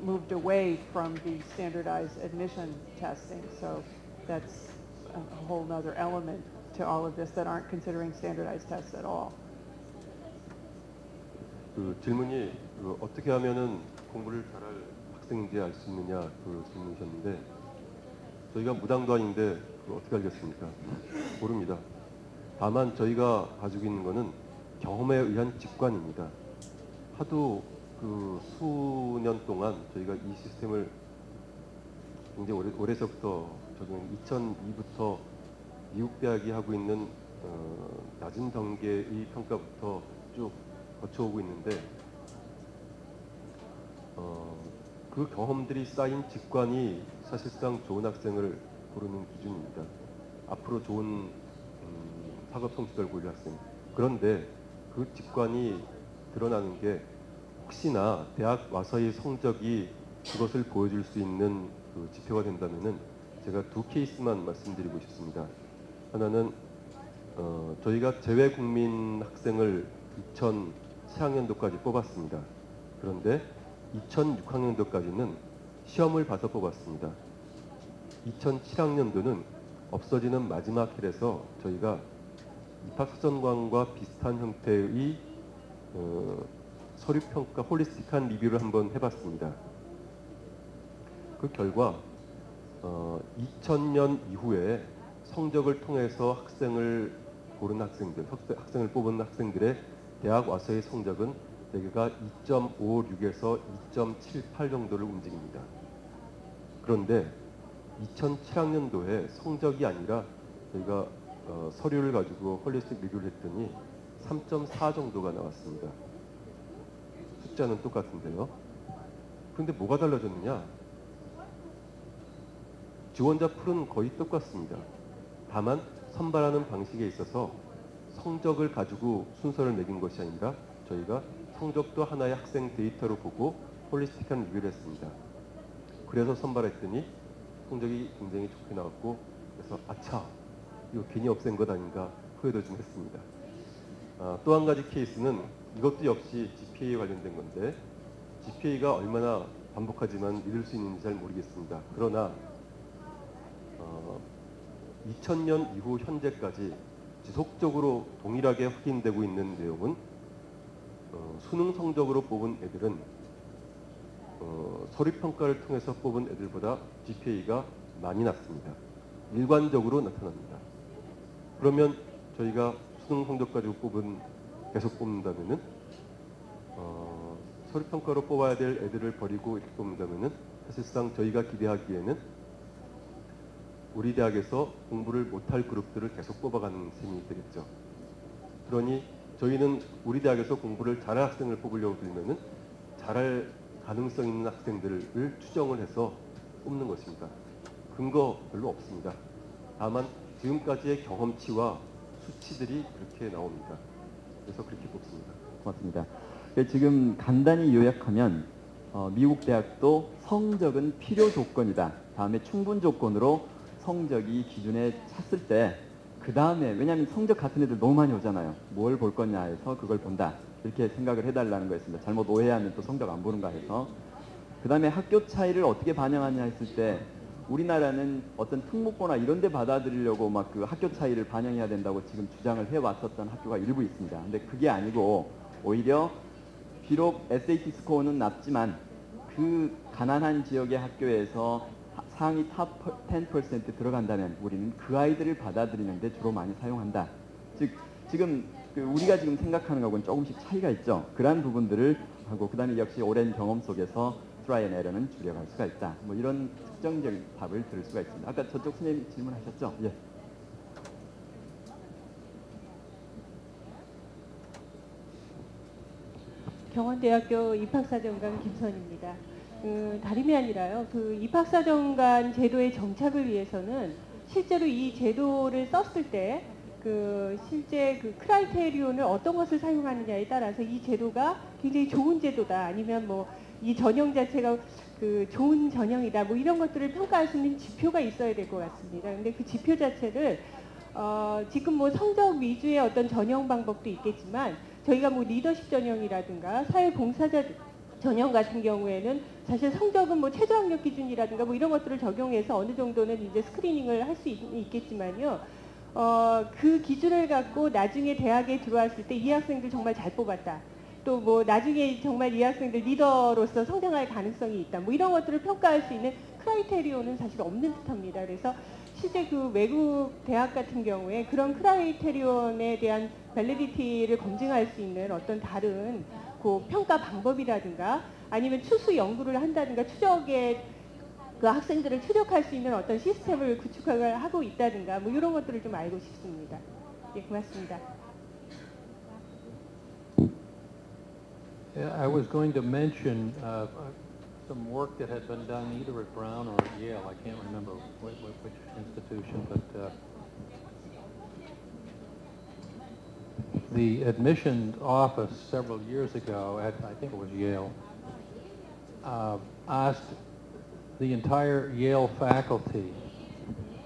moved away from the standardized admission testing. So that's a whole nother element to all of this that aren't considering standardized tests at all. 그 질문이 어떻게 하면은 공부를 잘할 학생인지 알 수 있느냐 그 질문이셨는데, 저희가 무당도 아닌데 어떻게 알겠습니까? 모릅니다. 다만 저희가 가지고 있는 것은 경험에 의한 직관입니다. 하도 그 수년 동안 저희가 이 시스템을 굉장히 오래서부터 적용, 2002부터 미국 대학이 하고 있는 낮은 단계의 평가부터 쭉 거쳐오고 있는데, 그 경험들이 쌓인 직관이 사실상 좋은 학생을 고르는 기준입니다. 앞으로 좋은 학업 성취를 보일 학생. 그런데 그 직관이 드러나는 게 혹시나 대학 와서의 성적이 그것을 보여줄 수 있는 그 지표가 된다면은 제가 두 케이스만 말씀드리고 싶습니다. 하나는 저희가 재외국민 학생을 2007학년도까지 뽑았습니다. 그런데 2006학년도까지는 시험을 봐서 뽑았습니다. 2007학년도는 없어지는 마지막 헬에서 저희가 입학사전관과 비슷한 형태의 서류평가 홀리스틱한 리뷰를 한번 해봤습니다. 그 결과 2000년 이후에 성적을 통해서 학생을 고른 학생들, 학생을 뽑은 학생들의 대학 와서의 성적은 대개가 2.56에서 2.78 정도를 움직입니다. 그런데 2007학년도에 성적이 아니라 저희가 서류를 가지고 홀리스틱 리뷰를 했더니 3.4 정도가 나왔습니다. 숫자는 똑같은데요. 그런데 뭐가 달라졌느냐? 지원자 풀은 거의 똑같습니다. 다만 선발하는 방식에 있어서 성적을 가지고 순서를 매긴 것이 아니라 저희가 성적도 하나의 학생 데이터로 보고 홀리스틱한 리뷰를 했습니다. 그래서 선발했더니 성적이 굉장히 좋게 나왔고, 그래서 아차, 이거 괜히 없앤 것 아닌가 후회도 좀 했습니다. 또 한 가지 케이스는 이것도 역시 GPA 관련된 건데, GPA가 얼마나 반복하지만 믿을 수 있는지 잘 모르겠습니다. 그러나 2000년 이후 현재까지 지속적으로 동일하게 확인되고 있는 내용은 수능 성적으로 뽑은 애들은 서류평가를 통해서 뽑은 애들보다 GPA가 많이 낮습니다. 일관적으로 나타납니다. 그러면 저희가 수능 성적 가지고 계속 뽑는다면은 서류평가로 뽑아야 될 애들을 버리고 이렇게 뽑는다면은 사실상 저희가 기대하기에는 우리 대학에서 공부를 못할 그룹들을 계속 뽑아가는 셈이 되겠죠. 그러니 저희는 우리 대학에서 공부를 잘할 학생을 뽑으려고 들면은 잘할 가능성 있는 학생들을 추정을 해서 뽑는 것입니다. 근거 별로 없습니다. 다만 지금까지의 경험치와 수치들이 그렇게 나옵니다. 그래서 그렇게 뽑습니다. 고맙습니다. 지금 간단히 요약하면 미국 대학도 성적은 필요 조건이다. 다음에 충분 조건으로 성적이 기준에 찼을 때 그 다음에, 왜냐하면 성적 같은 애들 너무 많이 오잖아요. 뭘 볼 거냐 해서 그걸 본다. 이렇게 생각을 해달라는 거였습니다. 잘못 오해하면 또 성적 안 보는가 해서. 그 다음에 학교 차이를 어떻게 반영하냐 했을 때 우리나라는 어떤 특목고나 이런 데 받아들이려고 막 그 학교 차이를 반영해야 된다고 지금 주장을 해왔었던 학교가 일부 있습니다. 근데 그게 아니고 오히려 비록 SAT 스코어는 낮지만 그 가난한 지역의 학교에서 상위 탑 10% 들어간다면 우리는 그 아이들을 받아들이는데 주로 많이 사용한다. 즉 지금 우리가 지금 생각하는 거하고는 조금씩 차이가 있죠. 그러한 부분들을 하고, 그 다음에 역시 오랜 경험 속에서 트라이 앤 에러는 줄여갈 수가 있다. 뭐 이런 특정적인 답을 들을 수가 있습니다. 아까 저쪽 선생님 질문하셨죠? 예. 경원대학교 입학사정관 김선입니다. 다름이 아니라요. 그 입학사정관 제도의 정착을 위해서는 실제로 이 제도를 썼을 때 실제 크라이테리온을 어떤 것을 사용하느냐에 따라서 이 제도가 굉장히 좋은 제도다, 아니면 뭐 이 전형 자체가 좋은 전형이다, 뭐 이런 것들을 평가할 수 있는 지표가 있어야 될 것 같습니다. 근데 그 지표 자체를 지금 뭐 성적 위주의 어떤 전형 방법도 있겠지만, 저희가 뭐 리더십 전형이라든가 사회봉사자 전형 같은 경우에는 사실 성적은 뭐 최저학력 기준이라든가 뭐 이런 것들을 적용해서 어느 정도는 이제 스크리닝을 할 수 있겠지만요. 그 기준을 갖고 나중에 대학에 들어왔을 때 이 학생들 정말 잘 뽑았다, 또 뭐 나중에 정말 이 학생들 리더로서 성장할 가능성이 있다, 뭐 이런 것들을 평가할 수 있는 크라이테리온은 사실 없는 듯합니다. 그래서 실제 외국 대학 같은 경우에 그런 크라이테리온에 대한 밸리디티를 검증할 수 있는 어떤 다른 평가 방법이라든가, 아니면 추수 연구를 한다든가, 추적에 학생들을 추적할 수 있는 어떤 시스템을 구축하고 있다든가, 뭐 이런 것들을 좀 알고 싶습니다. 예, 고맙습니다. Yeah, I was going to mention some work that had been done either at Brown or at Yale. I can't remember which institution, but the admissions office several years ago at, I think it was Yale, asked the entire Yale faculty,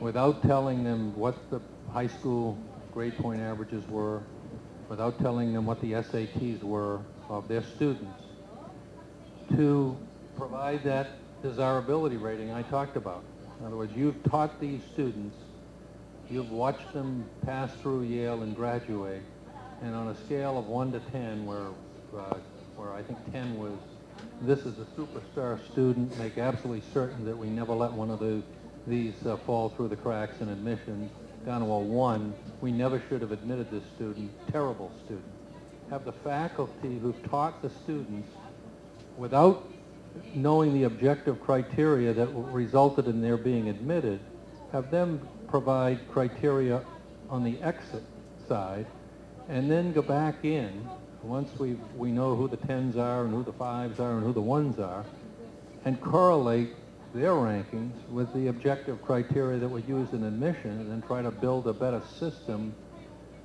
without telling them what the high school grade point averages were, without telling them what the SATs were of their students, to provide that desirability rating I talked about. In other words, you've taught these students, you've watched them pass through Yale and graduate, and on a scale of 1 to 10, where I think 10 was, this is a superstar student, make absolutely certain that we never let one of these fall through the cracks in admissions, down to a 1, we never should have admitted this student, terrible student. Have the faculty who've taught the students, without knowing the objective criteria that resulted in their being admitted, have them provide criteria on the exit side, and then go back in, once we know who the 10s are and who the 5s are and who the 1s are, and correlate their rankings with the objective criteria that were used in admission, and then try to build a better system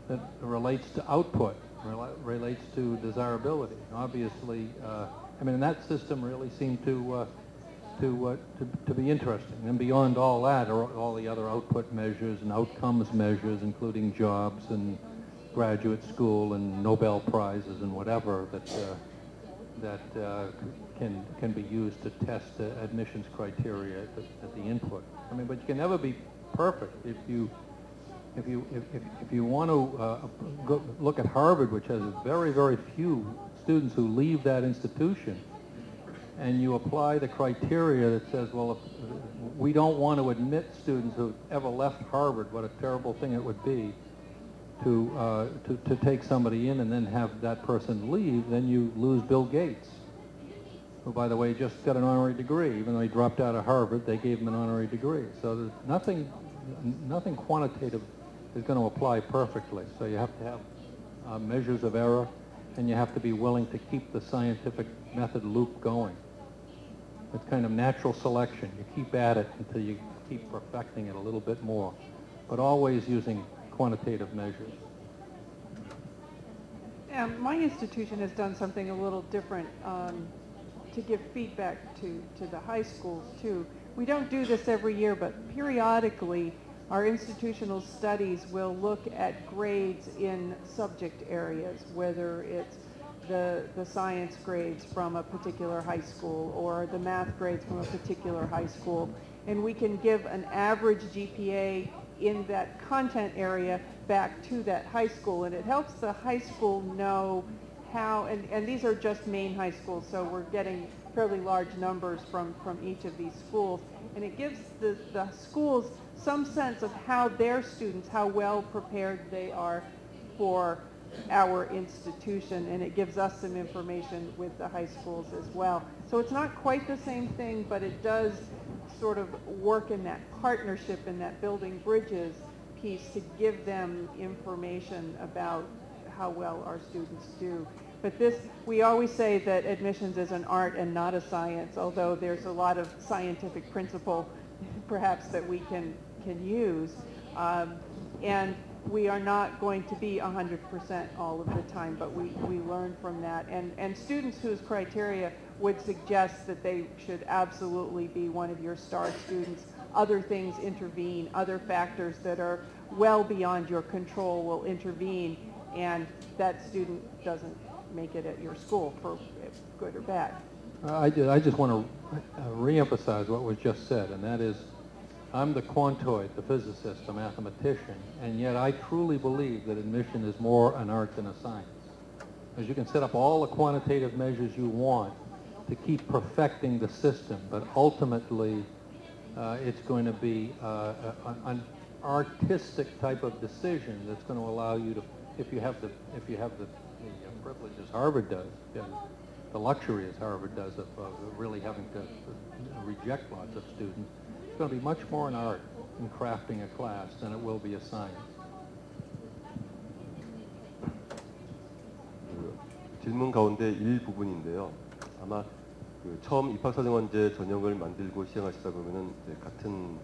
that relates to output, relates to desirability. Obviously, I mean, that system really seemed to be interesting. And beyond all that are all the other output measures and outcomes measures, including jobs and graduate school and Nobel Prizes and whatever that can be used to test admissions criteria at the input. I mean, but you can never be perfect. If you want to go look at Harvard, which has very, very few students who leave that institution, and you apply the criteria that says, well, if we don't want to admit students who ever left Harvard, what a terrible thing it would be to take somebody in and then have that person leave, then you lose Bill Gates, who, by the way, just got an honorary degree. Even though he dropped out of Harvard, they gave him an honorary degree. So there's nothing quantitative is going to apply perfectly. So you have to have measures of error, and you have to be willing to keep the scientific method loop going. It's kind of natural selection. You keep at it until you keep perfecting it a little bit more, but always using quantitative measures. My institution has done something a little different to give feedback to the high schools too. We don't do this every year, but periodically our institutional studies will look at grades in subject areas, whether it's the science grades from a particular high school or the math grades from a particular high school. And we can give an average GPA in that content area back to that high school. And it helps the high school know how, and these are just main high schools, so we're getting fairly large numbers from each of these schools. And it gives the schools some sense of how their students, how well prepared they are for our institution, and it gives us some information with the high schools as well. So it's not quite the same thing, but it does sort of work in that partnership and that building bridges piece to give them information about how well our students do. But this, we always say that admissions is an art and not a science, although there's a lot of scientific principle perhaps that we can can use. And we are not going to be 100% all of the time, but we learn from that. And students whose criteria would suggest that they should absolutely be one of your star students, other things intervene, other factors that are well beyond your control will intervene, and that student doesn't make it at your school for good or bad. I just want to reemphasize what was just said, and that is, I'm the quantoid, the physicist, the mathematician, and yet I truly believe that admission is more an art than a science. Because you can set up all the quantitative measures you want to keep perfecting the system, but ultimately it's going to be an artistic type of decision that's going to allow you to, if you have the privilege as Harvard does, the luxury as Harvard does of really having to reject lots of students. It's going to be much more an art in crafting a class than it will be a science. 질문 가운데 일부분인데요. 아마 처음 입학사정관제 전형을 만들고 시행하시다 보면은 이제 같은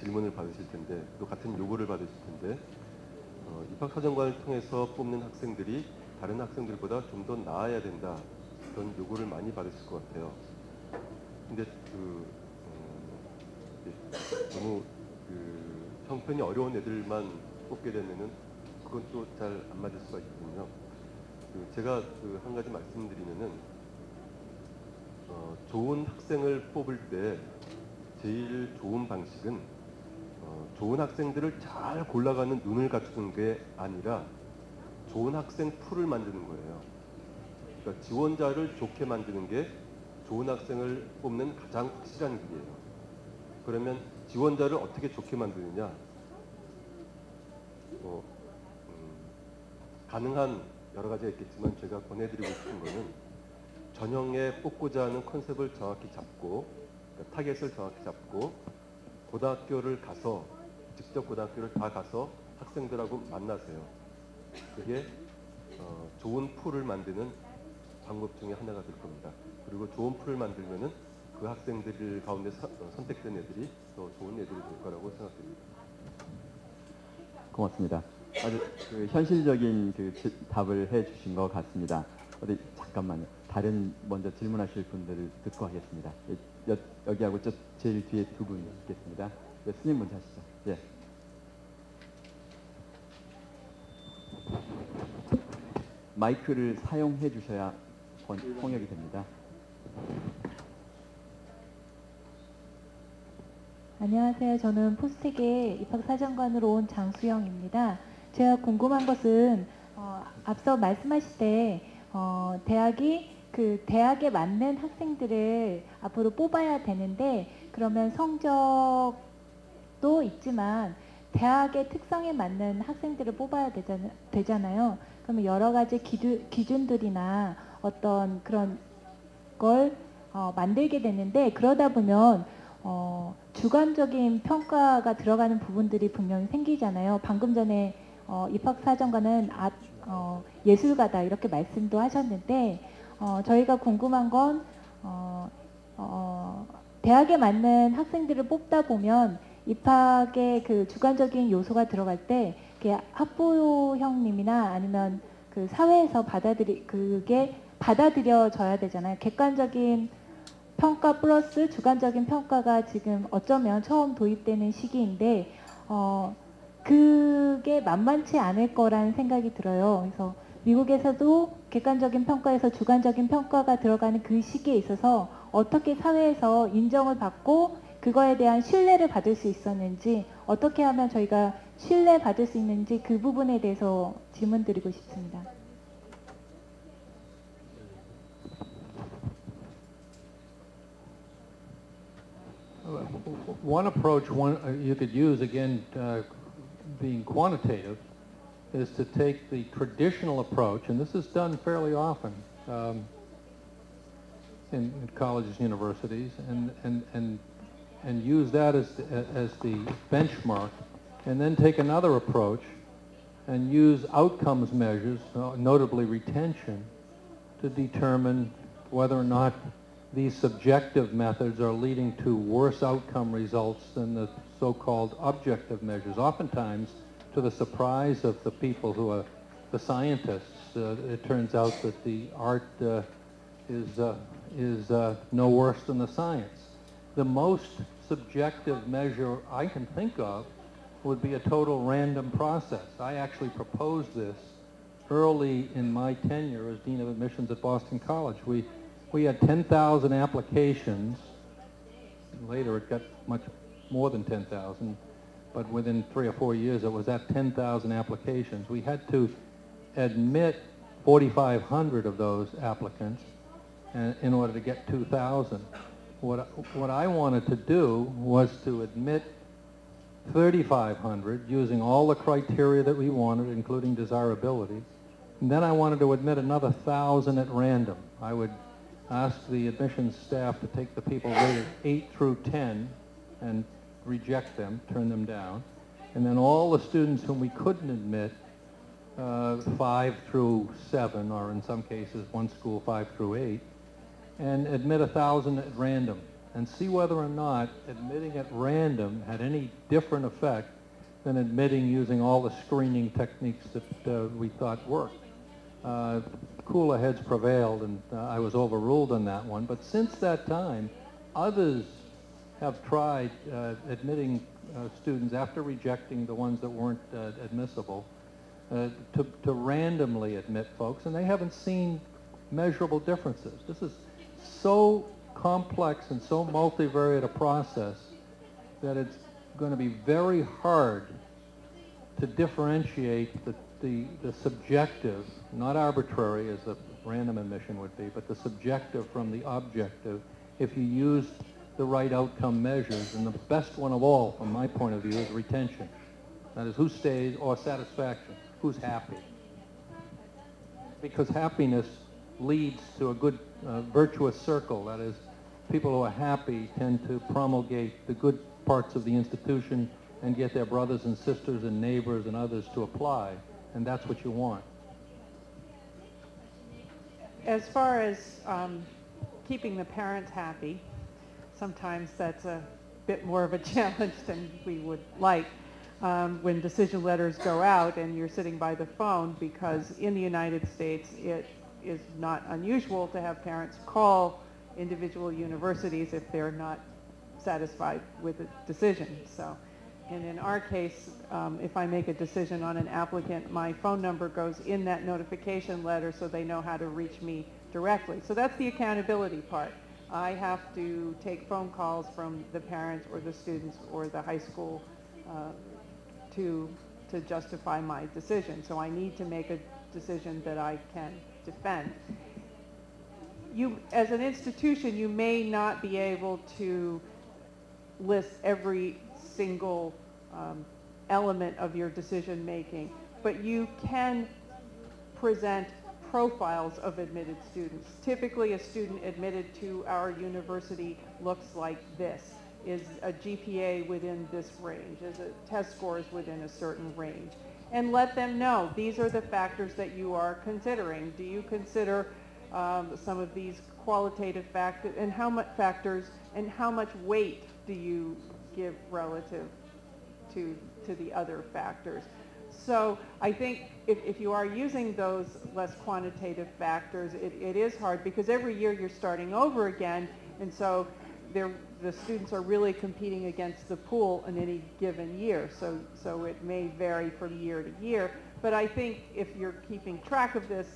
질문을 받으실 텐데, 또 같은 요구를 받으실 텐데, 입학사정관을 통해서 뽑는 학생들이 다른 학생들보다 좀 더 나아야 된다, 그런 요구를 많이 받으실 것 같아요. 근데 너무 형편이 어려운 애들만 뽑게 되면은 그건 또 잘 안 맞을 수가 있거든요. 제가 한 가지 말씀드리면은 좋은 학생을 뽑을 때 제일 좋은 방식은 좋은 학생들을 잘 골라가는 눈을 갖추는 게 아니라 좋은 학생 풀을 만드는 거예요. 그러니까 지원자를 좋게 만드는 게 좋은 학생을 뽑는 가장 확실한 길이에요. 그러면 지원자를 어떻게 좋게 만드느냐? 가능한 여러 가지가 있겠지만 제가 권해드리고 싶은 거는 전형에 뽑고자 하는 컨셉을 정확히 잡고, 그러니까 타겟을 정확히 잡고, 고등학교를 가서, 직접 고등학교를 다 가서 학생들하고 만나세요. 그게 좋은 풀을 만드는 방법 중에 하나가 될 겁니다. 그리고 좋은 풀을 만들면은 그 학생들 가운데 선택된 애들이 더 좋은 애들이 될 거라고 생각됩니다. 고맙습니다. 아주 현실적인 답을 해주신 것 같습니다. 잠깐만요. 다른 먼저 질문하실 분들을 듣고 하겠습니다. 여기하고 제일 뒤에 두 분 있겠습니다. 스님 먼저 하시죠. 예. 마이크를 사용해 주셔야 통역이 됩니다. 안녕하세요. 저는 포스텍의 입학사정관으로 온 장수영입니다. 제가 궁금한 것은 앞서 말씀하실 때 대학이 대학에 맞는 학생들을 앞으로 뽑아야 되는데, 그러면 성적도 있지만 대학의 특성에 맞는 학생들을 뽑아야 되잖아요. 그러면 여러 가지 기준들이나 어떤 그런 걸 만들게 되는데, 그러다 보면 주관적인 평가가 들어가는 부분들이 분명히 생기잖아요. 방금 전에 입학사정관은 예술가다 이렇게 말씀도 하셨는데, 저희가 궁금한 건 대학에 맞는 학생들을 뽑다 보면 입학의 주관적인 요소가 들어갈 때 학부형님이나 아니면 사회에서 그게 받아들여져야 되잖아요. 객관적인 평가 플러스 주관적인 평가가 지금 어쩌면 처음 도입되는 시기인데 그게 만만치 않을 거라는 생각이 들어요. 그래서 미국에서도 객관적인 평가에서 주관적인 평가가 들어가는 그 시기에 있어서 어떻게 사회에서 인정을 받고 그거에 대한 신뢰를 받을 수 있었는지, 어떻게 하면 저희가 신뢰받을 수 있는지 그 부분에 대해서 질문 드리고 싶습니다. One approach you could use, again, being quantitative, is to take the traditional approach, and this is done fairly often in colleges and universities, and use that as the benchmark, and then take another approach and use outcomes measures, notably retention, to determine whether or not these subjective methods are leading to worse outcome results than the so-called objective measures. Oftentimes, to the surprise of the people who are the scientists, it turns out that the art is no worse than the science. The most subjective measure I can think of would be a total random process. I actually proposed this early in my tenure as Dean of Admissions at Boston College. We had 10,000 applications. Later it got much more than 10,000, but within 3 or 4 years it was at 10,000 applications. We had to admit 4,500 of those applicants in order to get 2,000. What I wanted to do was to admit 3,500 using all the criteria that we wanted, including desirability. And then I wanted to admit another 1,000 at random. I would ask the admissions staff to take the people rated 8 through 10 and reject them, turn them down. And then all the students whom we couldn't admit, 5 through 7, or in some cases, one school 5 through 8, and admit 1,000 at random, and see whether or not admitting at random had any different effect than admitting using all the screening techniques that we thought worked. Cooler heads prevailed, and I was overruled on that one. But since that time, others have tried admitting students after rejecting the ones that weren't admissible to randomly admit folks, and they haven't seen measurable differences. This is so complex and so multivariate a process that it's going to be very hard to differentiate the subjective, not arbitrary as the random admission would be, but the subjective from the objective if you use the right outcome measures. And the best one of all, from my point of view, is retention. That is, who stays, or satisfaction, who's happy. Because happiness leads to a good virtuous circle. That is, people who are happy tend to promulgate the good parts of the institution and get their brothers and sisters and neighbors and others to apply. And that's what you want. As far as keeping the parents happy, sometimes that's a bit more of a challenge than we would like when decision letters go out and you're sitting by the phone, because in the United States it is not unusual to have parents call individual universities if they're not satisfied with a decision. So, and in our case, if I make a decision on an applicant, my phone number goes in that notification letter so they know how to reach me directly. So that's the accountability part. I have to take phone calls from the parents or the students or the high school to justify my decision. So I need to make a decision that I can defend. You, as an institution, you may not be able to list every single element of your decision making, but you can present profiles of admitted students. Typically, a student admitted to our university looks like this. Is a GPA within this range? Is it test scores within a certain range? And let them know these are the factors that you are considering. Do you consider some of these qualitative factors, and how much weight do you give relative to the other factors? So I think if you are using those less quantitative factors, it is hard, because every year you're starting over again, and so the students are really competing against the pool in any given year. So it may vary from year to year, but I think if you're keeping track of this,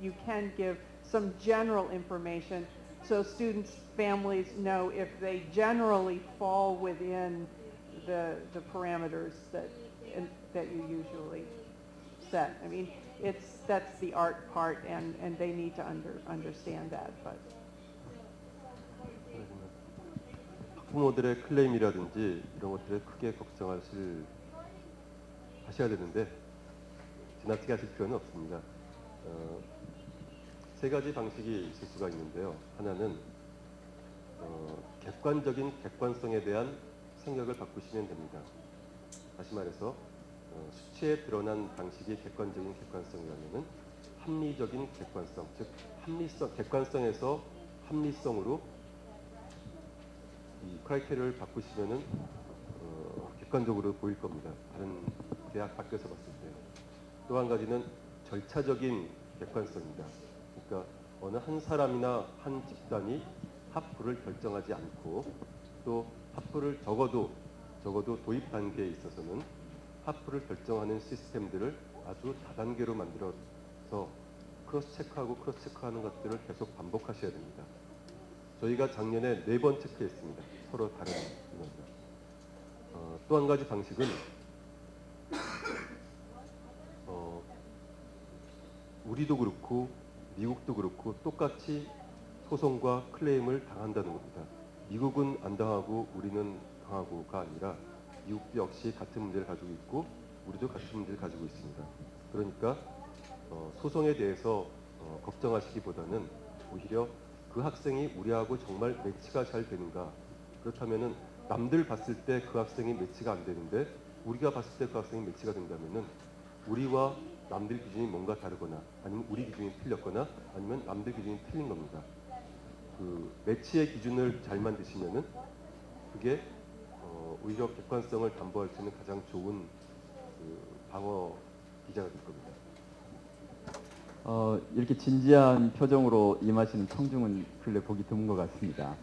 you can give some general information so students, families know if they generally fall within the parameters that you usually set. I mean, that's the art part, and they need to understand that. But 학부모들의 클레임이라든지 이런 것들에 크게 하셔야 되는데 지나치게 하실 필요는 없습니다. 세 가지 방식이 있을 수가 있는데요. 하나는 객관성에 대한 생각을 바꾸시면 됩니다. 다시 말해서 수치에 드러난 방식이 객관성이라면은 합리적인 객관성, 즉 객관성에서 합리성으로 크라이테리아를 바꾸시면은 객관적으로 보일 겁니다. 다른 대학 밖에서 봤을 때. 또 한 가지는 절차적인 객관성입니다. 그러니까 어느 한 사람이나 한 집단이 하프를 결정하지 않고 또 하프를 적어도 도입 단계에 있어서는 하프를 결정하는 시스템들을 아주 다단계로 만들어서 크로스 체크하는 것들을 계속 반복하셔야 됩니다. 저희가 작년에 4번 체크했습니다. 서로 다른 인원들. 또 한 가지 방식은 우리도 그렇고 미국도 그렇고 똑같이 소송과 클레임을 당한다는 겁니다. 미국은 안 당하고 우리는 당하고가 아니라 미국도 역시 같은 문제를 가지고 있고 우리도 같은 문제를 가지고 있습니다. 그러니까 소송에 대해서 걱정하시기보다는 오히려 그 학생이 우리하고 정말 매치가 잘 되는가. 그렇다면은 남들 봤을 때 그 학생이 매치가 안 되는데 우리가 봤을 때 그 학생이 매치가 된다면은 우리와 남들 기준이 뭔가 다르거나 아니면 우리 기준이 틀렸거나 아니면 남들 기준이 틀린 겁니다. 그 매치의 기준을 잘 만드시면은 그게 오히려 객관성을 담보할 수 있는 가장 좋은 그 방어 기자가 될 겁니다. 이렇게 진지한 표정으로 임하시는 청중은 근래 보기 드문 것 같습니다.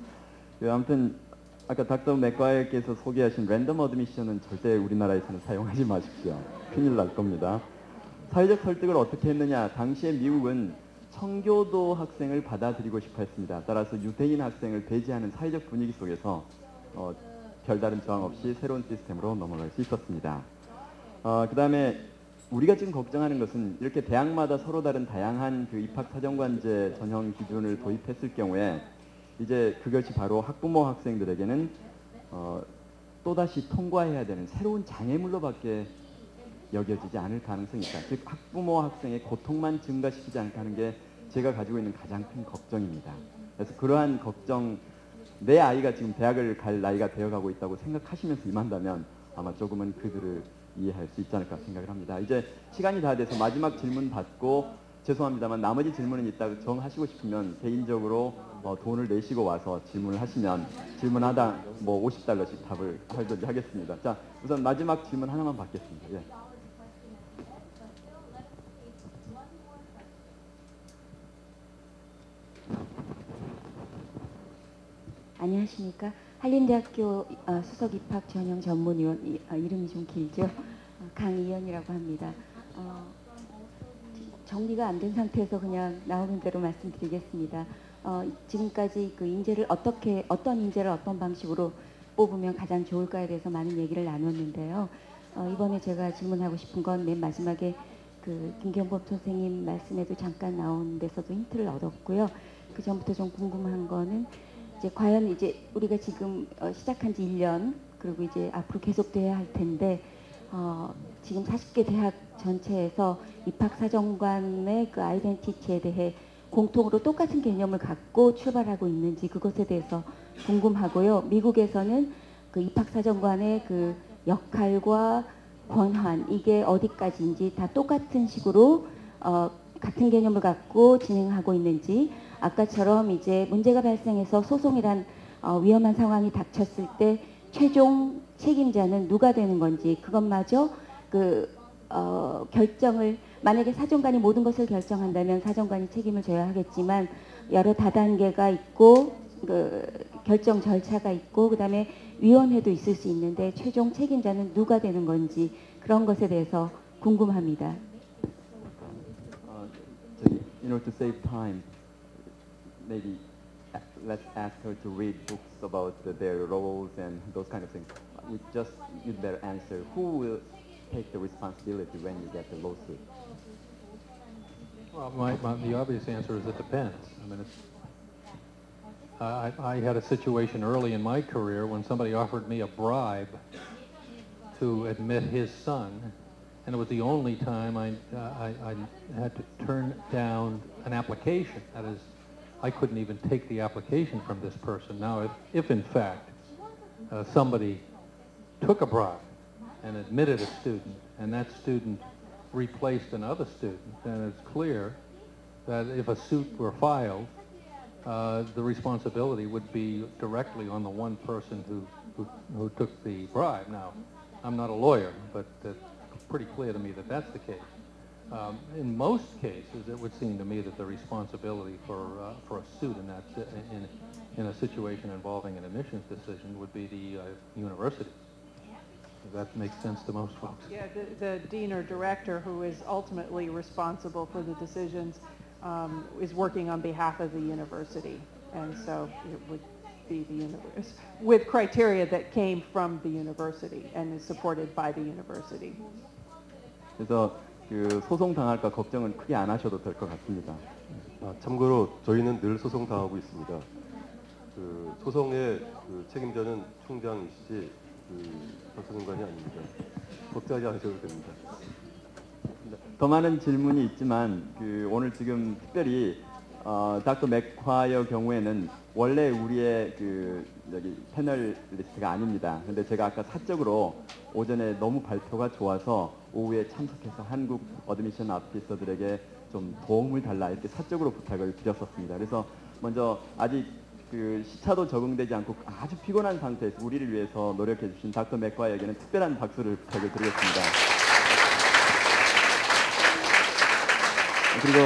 아무튼 아까 닥터 맥과이어께서 소개하신 랜덤 어드미션은 절대 우리나라에서는 사용하지 마십시오. 큰일 날 겁니다. 사회적 설득을 어떻게 했느냐. 당시에 미국은 청교도 학생을 받아들이고 싶어 했습니다. 따라서 유대인 학생을 배제하는 사회적 분위기 속에서 별다른 저항 없이 새로운 시스템으로 넘어갈 수 있었습니다. 그 다음에 우리가 지금 걱정하는 것은 이렇게 대학마다 서로 다른 다양한 그 입학사정관제 전형 기준을 도입했을 경우에 이제 그것이 바로 학부모 학생들에게는 또다시 통과해야 되는 새로운 장애물로밖에 여겨지지 않을 가능성이 있다. 즉 학부모 학생의 고통만 증가시키지 않게 하는 게 제가 가지고 있는 가장 큰 걱정입니다. 그래서 그러한 걱정, 내 아이가 지금 대학을 갈 나이가 되어가고 있다고 생각하시면서 임한다면 아마 조금은 그들을 이해할 수 있지 않을까 생각을 합니다. 이제 시간이 다 돼서 마지막 질문 받고 죄송합니다만 나머지 질문은 이따 정하시고 싶으면 개인적으로 돈을 내시고 와서 질문을 하시면 질문하다 뭐 50달러씩 답을 하도록 하겠습니다. 자, 우선 마지막 질문 하나만 받겠습니다. 예. 안녕하십니까. 한림대학교 수석 입학 전형 전문위원, 이름이 좀 길죠. 강이연이라고 합니다. 정리가 안 된 상태에서 그냥 나오는 대로 말씀드리겠습니다. 지금까지 그 인재를 어떤 인재를 어떤 방식으로 뽑으면 가장 좋을까에 대해서 많은 얘기를 나눴는데요. 이번에 제가 질문하고 싶은 건 맨 마지막에 그 김경범 선생님 말씀에도 잠깐 나온 데서도 힌트를 얻었고요. 그 전부터 좀 궁금한 거는 이제 과연 이제 우리가 지금 시작한 지 1년 그리고 이제 앞으로 계속돼야 할 텐데 지금 40개 대학 전체에서 입학사정관의 그 아이덴티티에 대해 공통으로 똑같은 개념을 갖고 출발하고 있는지 그것에 대해서 궁금하고요. 미국에서는 그 입학사정관의 그 역할과 권한 이게 어디까지인지 다 똑같은 식으로 같은 개념을 갖고 진행하고 있는지 아까처럼 이제 문제가 발생해서 소송이란 위험한 상황이 닥쳤을 때 최종 책임자는 누가 되는 건지 그것마저 결정을 만약에 사정관이 모든 것을 결정한다면 사정관이 책임을 져야 하겠지만 여러 다단계가 있고 그 결정 절차가 있고 그다음에 위원회도 있을 수 있는데 최종 책임자는 누가 되는 건지 그런 것에 대해서 궁금합니다. In order to save time, maybe let's ask her to read books about their roles and those kind of things. You'd better answer. Who will take the responsibility when you get the lawsuit? Well, the obvious answer is it depends. I mean, I had a situation early in my career when somebody offered me a bribe to admit his son, and it was the only time I had to turn down an application. That is, I couldn't even take the application from this person. Now, if in fact somebody took a bribe and admitted a student, and that student replaced another student, then it's clear that if a suit were filed, the responsibility would be directly on the one person who took the bribe. Now, I'm not a lawyer, but it's pretty clear to me that that's the case. In most cases, it would seem to me that the responsibility for a suit in a situation involving an admissions decision would be the university. That makes sense to most folks. Yeah, the dean or director who is ultimately responsible for the decisions is working on behalf of the university, and so it would be the university with criteria that came from the university and is supported by the university. 그래서 그 소송 당할까 걱정은 크게 안 하셔도 될 것 같습니다. 참고로 저희는 늘 소송 당하고 있습니다. 그 소송의 그 책임자는 총장이시지 박사장관이 아닙니다. 걱정하지 않으셔도 됩니다. 더 많은 질문이 있지만 그 오늘 지금 특별히 닥터 맥화이어 경우에는 원래 우리의 그 여기 패널리스트가 아닙니다. 근데 제가 아까 사적으로 오전에 너무 발표가 좋아서 오후에 참석해서 한국 어드미션 아티스트들에게 좀 도움을 달라 이렇게 사적으로 부탁을 드렸었습니다. 그래서 먼저 아직 그 시차도 적응되지 않고 아주 피곤한 상태에서 우리를 위해서 노력해 주신 닥터 맥화이어에게는 특별한 박수를 부탁을 드리겠습니다. 그리고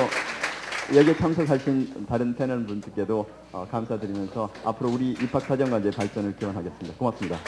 여기에 참석하신 다른 패널 분들께도 감사드리면서 앞으로 우리 입학사정관제 발전을 기원하겠습니다. 고맙습니다.